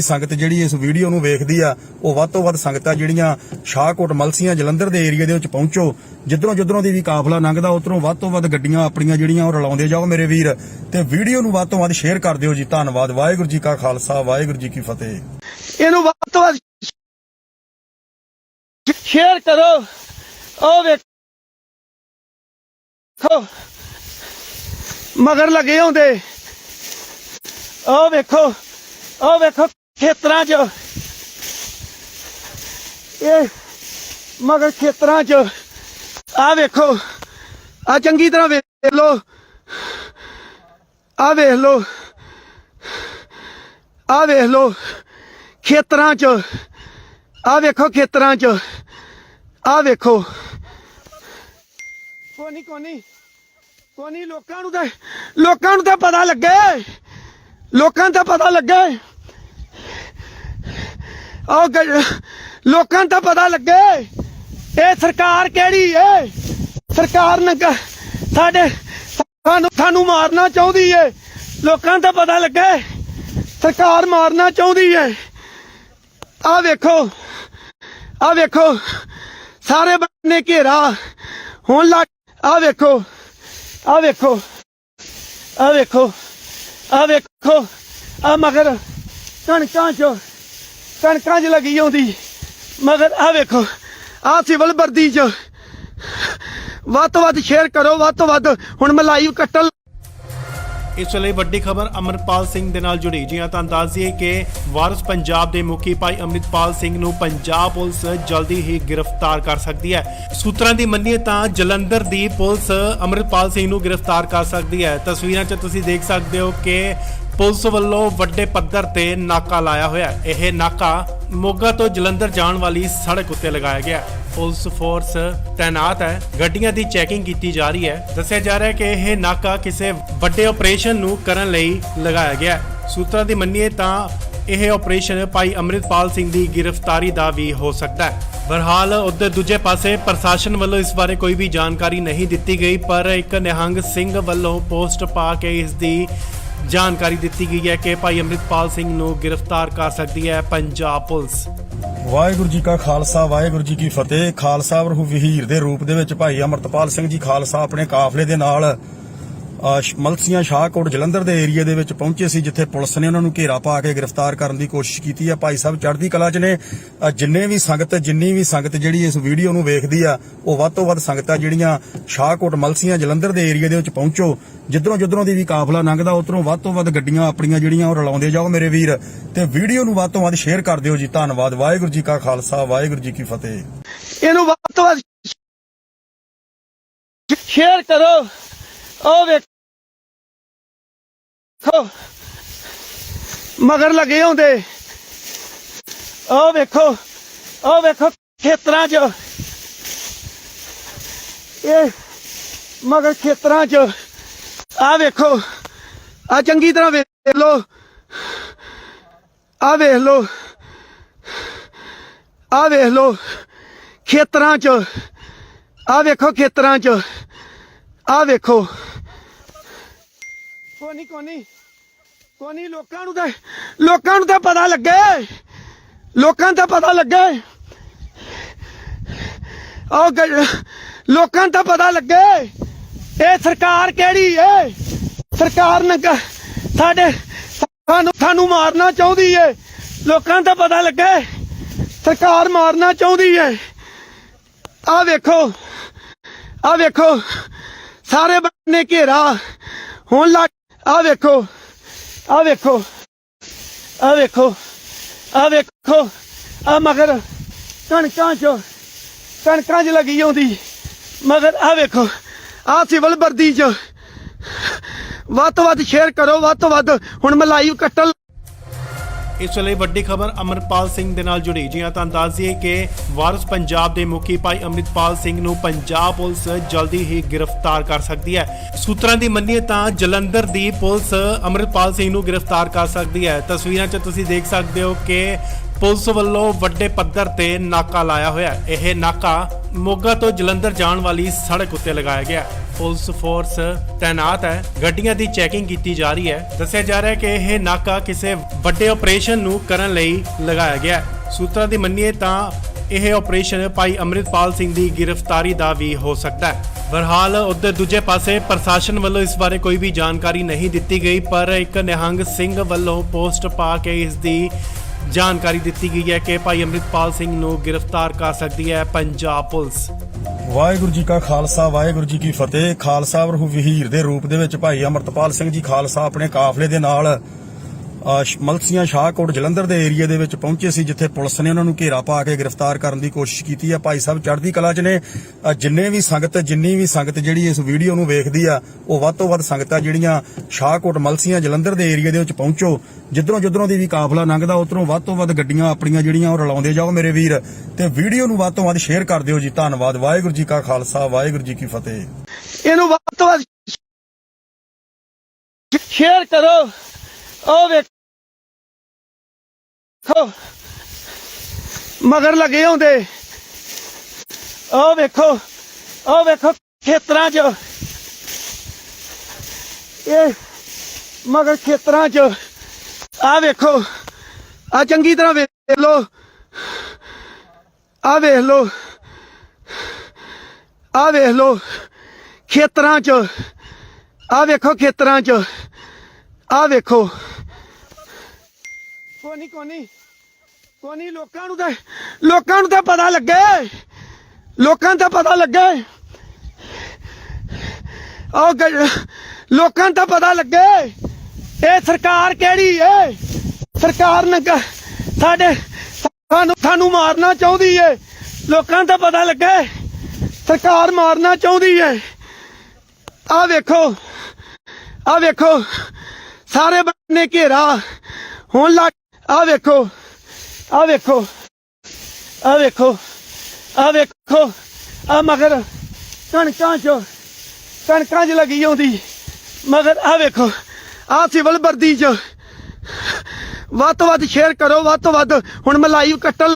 [SPEAKER 2] ਸੰਗਤ ਜਿਹੜੀ ਇਸ ਵੀਡੀਓ ਨੂੰ ਵੇਖਦੀ ਆ, ਉਹ ਵੱਧ ਤੋਂ ਵੱਧ ਸੰਗਤਾਂ ਜਿਹੜੀਆਂ ਸ਼ਾਹਕੋਟ ਮਲਸੀਆਂ ਜਲੰਧਰ ਦੇ ਏਰੀਆ ਦੇ ਵਿੱਚ ਪਹੁੰਚੋ। ਜਿੱਧਰੋਂ ਦੀ ਵੀ ਕਾਫਲਾ ਲੰਘਦਾ, ਉਧਰੋਂ ਵੱਧ ਤੋਂ ਵੱਧ ਗੱਡੀਆਂ ਆਪਣੀਆਂ ਜਿਹੜੀਆਂ ਉਹ ਰਲਾਉਂਦੇ ਜਾਓ ਮੇਰੇ ਵੀਰ, ਤੇ ਵੀਡੀਓ ਨੂੰ ਵੱਧ ਤੋਂ ਵੱਧ ਸ਼ੇਅਰ ਕਰ ਦਿਓ ਜੀ। ਧੰਨਵਾਦ। ਵਾਹਿਗੁਰੂ ਜੀ ਕਾ ਖਾਲਸਾ ਵਾਹਿਗੁਰੂ ਜੀ ਕੀ ਫਤਿਹ।
[SPEAKER 3] ਇਹਨੂੰ ਵੱਧ ਤੋਂ ਵੱਧ ਸ਼ੇਅਰ ਕਰੋ। ਉਹ ਵੇਖੋ ਮਗਰ ਲੱਗੇ ਹੁੰਦੇ, ਉਹ ਵੇਖੋ ਖੇਤਰਾਂ 'ਚ, ਇਹ ਮਗਰ ਖੇਤਰਾਂ 'ਚ। ਆ ਵੇਖੋ, ਆ ਚੰਗੀ ਤਰ੍ਹਾਂ ਵੇਖ ਲੋ, ਆ ਵੇਖ ਲੋ ਖੇਤਰਾਂ 'ਚ, ਆ ਵੇਖੋ ਖੇਤਰਾਂ 'ਚ, ਆ ਵੇਖੋ। ਕੋਨੀ ਲੋਕਾਂ ਨੂੰ ਤਾਂ ਪਤਾ ਲੱਗੇ, ਲੋਕਾਂ ਨੂੰ ਤਾਂ ਪਤਾ ਲੱਗੇ ਲੋਕਾਂ ਨੂੰ ਤਾਂ ਪਤਾ ਲੱਗੇ ਇਹ ਸਰਕਾਰ ਕਿਹੜੀ ਏ। ਸਰਕਾਰ ਨੇ ਸਾਨੂੰ ਮਾਰਨਾ ਚਾਹੁੰਦੀ ਏ। ਲੋਕਾਂ ਨੂੰ ਤਾਂ ਪਤਾ ਲੱਗੇ ਸਰਕਾਰ ਮਾਰਨਾ ਚਾਹੁੰਦੀ ਏ। ਆ ਵੇਖੋ ਸਾਰੇ ਬੰਨੇ ਘੇਰਾ ਹੁਣ ਲੱਗ। ਆ ਵੇਖੋ ਆ ਮਗਰ ਕਣਕਾਂ 'ਚ ਲੱਗੀ ਆਉਂਦੀ ਮਗਰ। ਆ ਵੇਖੋ ਆ ਸਿਵਲ ਵਰਦੀ 'ਚ ਵੱਧ ਤੋਂ ਵੱਧ ਸ਼ੇਅਰ ਕਰੋ, ਵੱਧ ਤੋਂ ਵੱਧ। ਹੁਣ ਮੈਂ ਲਾਈਵ ਕੱਟਣ।
[SPEAKER 1] ਇਸ ਵੇਲੇ ਵੱਡੀ ਖਬਰ ਅਮਰਪਾਲ ਸਿੰਘ ਦੇ ਨਾਲ ਜੁੜੀ। ਜੀ ਹਾਂ, ਤੁਹਾਨੂੰ ਦੱਸ ਦਈਏ ਕਿ ਵਾਰਿਸ ਪੰਜਾਬ ਦੇ ਮੁਖੀ ਭਾਈ ਅੰਮ੍ਰਿਤਪਾਲ ਸਿੰਘ ਨੂੰ ਪੰਜਾਬ ਪੁਲਿਸ ਜਲਦੀ ਹੀ ਗ੍ਰਿਫਤਾਰ ਕਰ ਸਕਦੀ ਹੈ। ਸੂਤਰਾਂ ਦੀ ਮੰਨੀਏ ਤਾਂ ਜਲੰਧਰ ਦੀ ਪੁਲਿਸ ਅੰਮ੍ਰਿਤਪਾਲ ਸਿੰਘ ਨੂੰ ਗ੍ਰਿਫਤਾਰ ਕਰ ਸਕਦੀ ਹੈ। ਤਸਵੀਰਾਂ 'ਚ ਤੁਸੀਂ ਦੇਖ ਸਕਦੇ ਹੋ ਕਿ ਪੁਲਿਸ ਵੱਲੋਂ ਵੱਡੇ ਪੱਧਰ ਤੇ ਨਾਕਾ ਲਾਇਆ ਹੋਇਆ ਹੈ। ਇਹ ਨਾਕਾ ਮੋਗਾ ਤੋਂ ਜਲੰਧਰ ਜਾਣ ਵਾਲੀ ਸੜਕ ਉੱਤੇ ਲਗਾਇਆ ਗਿਆ। ਪੁਲਿਸ ਫੋਰਸ ਤੈਨਾਤ ਹੈ, ਗੱਡੀਆਂ ਦੀ ਚੈਕਿੰਗ ਕੀਤੀ ਜਾ ਰਹੀ ਹੈ। ਦੱਸਿਆ ਜਾ ਰਿਹਾ ਹੈ ਕਿ ਇਹ ਨਾਕਾ ਕਿਸੇ ਵੱਡੇ ਆਪਰੇਸ਼ਨ ਨੂੰ ਕਰਨ ਲਈ ਲਗਾਇਆ ਗਿਆ। ਸੂਤਰਾਂ ਦੀ ਮੰਨੀਏ ਤਾਂ ਇਹ ਆਪਰੇਸ਼ਨ ਭਾਈ ਅੰਮ੍ਰਿਤਪਾਲ ਸਿੰਘ ਦੀ ਗ੍ਰਿਫਤਾਰੀ ਦਾ ਵੀ ਹੋ ਸਕਦਾ ਹੈ। ਬਹਰਹਾਲ ਉਧਰ ਦੂਜੇ ਪਾਸੇ ਪ੍ਰਸ਼ਾਸਨ ਵੱਲੋਂ ਇਸ ਬਾਰੇ ਕੋਈ ਵੀ ਜਾਣਕਾਰੀ ਨਹੀਂ ਦਿੱਤੀ ਗਈ, ਪਰ ਇੱਕ ਨਿਹੰਗ ਸਿੰਘ ਵੱਲੋਂ ਪੋਸਟ ਪਾ ਕੇ ਇਸ ਦੀ ਜਾਣਕਾਰੀ ਦਿੱਤੀ ਗਈ ਹੈ ਕਿ ਭਾਈ ਅੰਮ੍ਰਿਤਪਾਲ ਸਿੰਘ ਨੂੰ ਗ੍ਰਿਫਤਾਰ ਕਰ ਸਕਦੀ ਹੈ ਪੰਜਾਬ ਪੁਲਿਸ।
[SPEAKER 2] ਵਾਹਿਗੁਰੂ ਜੀ ਕਾ ਖਾਲਸਾ ਵਾਹਿਗੁਰੂ ਜੀ ਕੀ ਫਤਿਹ। ਖਾਲਸਾ ਵਰਹੂ ਵਹੀਰ ਦੇ ਰੂਪ ਦੇ ਵਿੱਚ ਭਾਈ ਅੰਮ੍ਰਿਤਪਾਲ ਸਿੰਘ ਜੀ ਖਾਲਸਾ ਆਪਣੇ ਕਾਫਲੇ ਦੇ ਨਾਲ ਮਲਸੀਆਂ ਸ਼ਾਹਕੋਟ ਜਲੰਧਰ ਦੇ ਏਰੀਆ ਦੇ ਵਿੱਚ ਪਹੁੰਚੇ ਸੀ, ਜਿੱਥੇ ਪੁਲਿਸ ਨੇ ਉਹਨਾਂ ਨੂੰ ਘੇਰਾ ਪਾ ਕੇ ਗ੍ਰਿਫਤਾਰ ਕਰਨ ਦੀ ਕੋਸ਼ਿਸ਼ ਕੀਤੀ ਹੈ। ਭਾਈ ਸਾਹਿਬ ਚੜ੍ਹਦੀ ਕਲਾ 'ਚ ਨੇ। ਜਿੰਨੀ ਵੀ ਸੰਗਤ ਜਿਹੜੀ ਇਸ ਵੀਡੀਓ ਨੂੰ ਵੇਖਦੀ ਆ, ਉਹ ਵੱਧ ਤੋਂ ਵੱਧ ਸੰਗਤਾਂ ਜਿਹੜੀਆਂ ਸ਼ਾਹਕੋਟ ਮਲਸੀਆਂ ਜਲੰਧਰ ਦੇ ਏਰੀਆ ਦੇ ਵਿੱਚ ਪਹੁੰਚੋ। ਜਿੱਧਰੋਂ ਦੀ ਵੀ ਕਾਫਲਾ ਲੰਘਦਾ ਉਧਰੋਂ ਵੱਧ ਤੋਂ ਵੱਧ ਗੱਡੀਆਂ ਆਪਣੀਆਂ ਜਿਹੜੀਆਂ ਉਹ ਰਲਾਉਂਦੇ ਜਾਓ ਮੇਰੇ ਵੀਰ, ਤੇ ਵੀਡੀਓ ਨੂੰ ਵੱਧ ਤੋਂ ਵੱਧ ਸ਼ੇਅਰ ਕਰ ਦਿਓ ਜੀ। ਧੰਨਵਾਦ। ਵਾਹਿਗੁਰੂ ਜੀ ਕਾ ਖਾਲਸਾ ਵਾਹਿਗੁਰੂ ਜੀ ਕੀ ਫਤਿਹ।
[SPEAKER 3] ਇਹਨੂੰ ਵੱਧ ਤੋਂ ਵੱਧ ਸ਼ੇਅਰ ਕਰੋ। ਉਹ ਵੇਖੋ ਮਗਰ ਲੱਗੇ ਹੁੰਦੇ। ਉਹ ਵੇਖੋ ਖੇਤਰਾਂ 'ਚ ਇਹ ਮਗਰ ਖੇਤਰਾਂ 'ਚ। ਆ ਵੇਖੋ ਆ ਚੰਗੀ ਤਰ੍ਹਾਂ ਵੇਖ ਲੋ। ਆ ਵੇਖ ਲੋ ਖੇਤਰਾਂ 'ਚ। ਆ ਵੇਖੋ ਖੇਤਰਾਂ 'ਚ। ਆ ਵੇਖੋ ਕੋਨੀ ਲੋਕਾਂ ਨੂੰ ਤਾਂ ਪਤਾ ਲੱਗੇ। ਲੋਕਾਂ ਨੂੰ ਤਾਂ ਪਤਾ ਲੱਗੇ। ਲੋਕਾਂ ਨੂੰ ਤਾਂ ਪਤਾ ਲੱਗੇ ਇਹ ਸਰਕਾਰ ਕਿਹੜੀ ਏ। ਸਰਕਾਰ ਨੇ ਸਾਨੂੰ ਮਾਰਨਾ ਚਾਹੁੰਦੀ ਏ। ਲੋਕਾਂ ਨੂੰ ਤਾਂ ਪਤਾ ਲੱਗੇ ਸਰਕਾਰ ਮਾਰਨਾ ਚਾਹੁੰਦੀ ਏ। ਆ ਵੇਖੋ ਸਾਰੇ ਬੰਨੇ ਘੇਰਾ ਹੁਣ ਲੱਗ। ਆ ਵੇਖੋ ਆ ਮਗਰ ਕਣਕਾਂ 'ਚ ਲੱਗੀ ਆਉਂਦੀ ਮਗਰ। ਆ ਵੇਖੋ ਆ ਸਿਵਲ ਵਰਦੀ 'ਚ ਵੱਧ ਤੋਂ ਵੱਧ ਸ਼ੇਅਰ ਕਰੋ, ਵੱਧ ਤੋਂ ਵੱਧ। ਹੁਣ ਮੈਂ ਲਾਈਵ ਕੱਟਣ।
[SPEAKER 1] ਇਸ ਵੇਲੇ ਵੱਡੀ ਖਬਰ ਅਮਰਪਾਲ ਸਿੰਘ ਦੇ ਨਾਲ ਜੁੜੀ। ਜੀ ਹਾਂ, ਤੁਹਾਨੂੰ ਦੱਸ ਦਈਏ ਕਿ ਵਾਰਿਸ ਪੰਜਾਬ ਦੇ ਮੁਖੀ ਭਾਈ ਅੰਮ੍ਰਿਤਪਾਲ ਸਿੰਘ ਨੂੰ ਪੰਜਾਬ ਪੁਲਿਸ ਜਲਦੀ ਹੀ ਗ੍ਰਿਫਤਾਰ ਕਰ ਸਕਦੀ ਹੈ। ਸੂਤਰਾਂ ਦੀ ਮੰਨੀਏ ਤਾਂ ਜਲੰਧਰ ਦੀ ਪੁਲਿਸ ਅੰਮ੍ਰਿਤਪਾਲ ਸਿੰਘ ਨੂੰ ਗ੍ਰਿਫਤਾਰ ਕਰ ਸਕਦੀ ਹੈ। ਤਸਵੀਰਾਂ 'ਚ ਤੁਸੀਂ ਦੇਖ ਸਕਦੇ ਹੋ ਕਿ ਪੁਲਿਸ ਵੱਲੋਂ ਵੱਡੇ ਪੱਧਰ ਤੇ ਨਾਕਾ ਲਾਇਆ ਹੋਇਆ ਹੈ। ਇਹ ਨਾਕਾ ਮੋਗਾ ਤੋਂ ਜਲੰਧਰ ਜਾਣ ਵਾਲੀ ਸੜਕ ਉੱਤੇ ਲਗਾਇਆ ਗਿਆ। ਪੁਲਿਸ ਫੋਰਸ ਤੈਨਾਤ ਹੈ, ਗੱਡੀਆਂ ਦੀ ਚੈਕਿੰਗ ਕੀਤੀ ਜਾ ਰਹੀ ਹੈ। ਦੱਸਿਆ ਜਾ ਰਿਹਾ ਹੈ ਕਿ ਇਹ ਨਾਕਾ ਕਿਸੇ ਵੱਡੇ ਆਪਰੇਸ਼ਨ ਨੂੰ ਕਰਨ ਲਈ ਲਗਾਇਆ ਗਿਆ। ਸੂਤਰਾਂ ਦੀ ਮੰਨੀਏ ਤਾਂ ਇਹ ਆਪਰੇਸ਼ਨ ਭਾਈ ਅੰਮ੍ਰਿਤਪਾਲ ਸਿੰਘ ਦੀ ਗ੍ਰਿਫਤਾਰੀ ਦਾ ਵੀ ਹੋ ਸਕਦਾ ਹੈ। ਬਹਰਹਾਲ ਉਧਰ ਦੂਜੇ ਪਾਸੇ ਪ੍ਰਸ਼ਾਸਨ ਵੱਲੋਂ ਇਸ ਬਾਰੇ ਕੋਈ ਵੀ ਜਾਣਕਾਰੀ ਨਹੀਂ ਦਿੱਤੀ ਗਈ, ਪਰ ਇੱਕ ਨਿਹੰਗ ਸਿੰਘ ਵੱਲੋਂ ਪੋਸਟ ਪਾ ਕੇ ਇਸ ਦੀ ਜਾਣਕਾਰੀ ਦਿੱਤੀ ਗਈ ਹੈ ਕਿ ਭਾਈ ਅੰਮ੍ਰਿਤਪਾਲ ਸਿੰਘ ਨੂੰ ਗ੍ਰਿਫਤਾਰ ਕਰ ਸਕਦੀ ਹੈ ਪੰਜਾਬ ਪੁਲਿਸ।
[SPEAKER 2] ਵਾਹਿਗੁਰੂ ਜੀ ਕਾ ਖਾਲਸਾ ਵਾਹਿਗੁਰੂ ਜੀ ਕੀ ਫਤਿਹ। ਖਾਲਸਾ ਵਰਹੂ ਵਹੀਰ ਦੇ ਰੂਪ ਦੇ ਵਿੱਚ ਭਾਈ ਅੰਮ੍ਰਿਤਪਾਲ ਸਿੰਘ ਜੀ ਖਾਲਸਾ ਆਪਣੇ ਕਾਫਲੇ ਦੇ ਨਾਲ ਮਲਸੀਆਂ ਸ਼ਾਹਕੋਟ ਜਲੰਧਰ ਦੇ ਏਰੀਆ ਦੇ ਵਿੱਚ ਪਹੁੰਚੇ ਸੀ, ਜਿੱਥੇ ਪੁਲਿਸ ਨੇ ਉਹਨਾਂ ਨੂੰ ਘੇਰਾ ਪਾ ਕੇ ਗ੍ਰਿਫਤਾਰ ਕਰਨ ਦੀ ਕੋਸ਼ਿਸ਼ ਕੀਤੀ ਹੈ। ਭਾਈ ਸਾਹਿਬ ਚੜ੍ਹਦੀ ਕਲਾ 'ਚ ਨੇ। ਜਿੰਨੀ ਵੀ ਸੰਗਤ ਜਿਹੜੀ ਇਸ ਵੀਡੀਓ ਨੂੰ ਵੇਖਦੀ ਆ, ਉਹ ਵੱਧ ਤੋਂ ਵੱਧ ਸੰਗਤਾਂ ਜਿਹੜੀਆਂ ਸ਼ਾਹਕੋਟ ਮਲਸੀਆਂ ਜਲੰਧਰ ਦੇ ਏਰੀਆ ਦੇ ਵਿੱਚ ਪਹੁੰਚੋ। ਜਿੱਧਰੋਂ ਦੀ ਵੀ ਕਾਫਲਾ ਲੰਘਦਾ ਉਧਰੋਂ ਵੱਧ ਤੋਂ ਵੱਧ ਗੱਡੀਆਂ ਆਪਣੀਆਂ ਜਿਹੜੀਆਂ ਉਹ ਰਲਾਉਂਦੇ ਜਾਓ ਮੇਰੇ ਵੀਰ, ਤੇ ਵੀਡੀਓ ਨੂੰ ਵੱਧ ਤੋਂ ਵੱਧ ਸ਼ੇਅਰ ਕਰ ਦਿਓ ਜੀ। ਧੰਨਵਾਦ। ਵਾਹਿਗੁਰੂ ਜੀ ਕਾ ਖਾਲਸਾ ਵਾਹਿਗੁਰੂ ਜੀ ਕੀ ਫਤਿਹ।
[SPEAKER 3] ਇਹਨੂੰ ਵੱਧ ਤੋਂ ਵੱਧ ਸ਼ੇਅਰ ਕਰੋ। ਉਹ ਵੇਖੋ ਮਗਰ ਲੱਗੇ ਹੁੰਦੇ। ਉਹ ਵੇਖੋ ਖੇਤਰਾਂ 'ਚ ਇਹ ਮਗਰ ਖੇਤਰਾਂ 'ਚ ਆ ਵੇਖੋ ਆ ਚੰਗੀ ਤਰ੍ਹਾਂ ਵੇਖ ਲੋ ਆ ਵੇਖ ਲੋ ਖੇਤਰਾਂ 'ਚ ਆ ਵੇਖੋ ਖੇਤਰਾਂ 'ਚ ਆ ਵੇਖੋ ਕੋਨੀ ਲੋਕਾਂ ਨੂੰ ਤਾਂ ਪਤਾ ਲੱਗੇ ਲੋਕਾਂ ਨੂੰ ਤਾਂ ਪਤਾ ਲੱਗੇ ਲੋਕਾਂ ਨੂੰ ਤਾਂ ਪਤਾ ਲੱਗੇ ਇਹ ਸਰਕਾਰ ਕਿਹੜੀ ਏ ਸਰਕਾਰ ਨੰਗਾ ਸਾਨੂੰ ਮਾਰਨਾ ਚਾਹੁੰਦੀ ਏ ਲੋਕਾਂ ਨੂੰ ਤਾਂ ਪਤਾ ਲੱਗੇ ਸਰਕਾਰ ਮਾਰਨਾ ਚਾਹੁੰਦੀ ਏ ਆ ਵੇਖੋ ਸਾਰੇ ਬੰਨੇ ਘੇਰਾ ਹੁਣ ਲੱਗ ਆ ਵੇਖੋ ਆ ਮਗਰ ਕਣਕਾਂ 'ਚ ਲੱਗੀ ਆਉਂਦੀ ਮਗਰ ਆ ਵੇਖੋ ਆ ਸਿਵਲ ਵਰਦੀ 'ਚ ਵੱਧ ਤੋਂ ਵੱਧ ਸ਼ੇਅਰ ਕਰੋ ਵੱਧ ਤੋਂ ਵੱਧ ਹੁਣ ਮੈਂ ਲਾਈਵ ਕੱਟਣ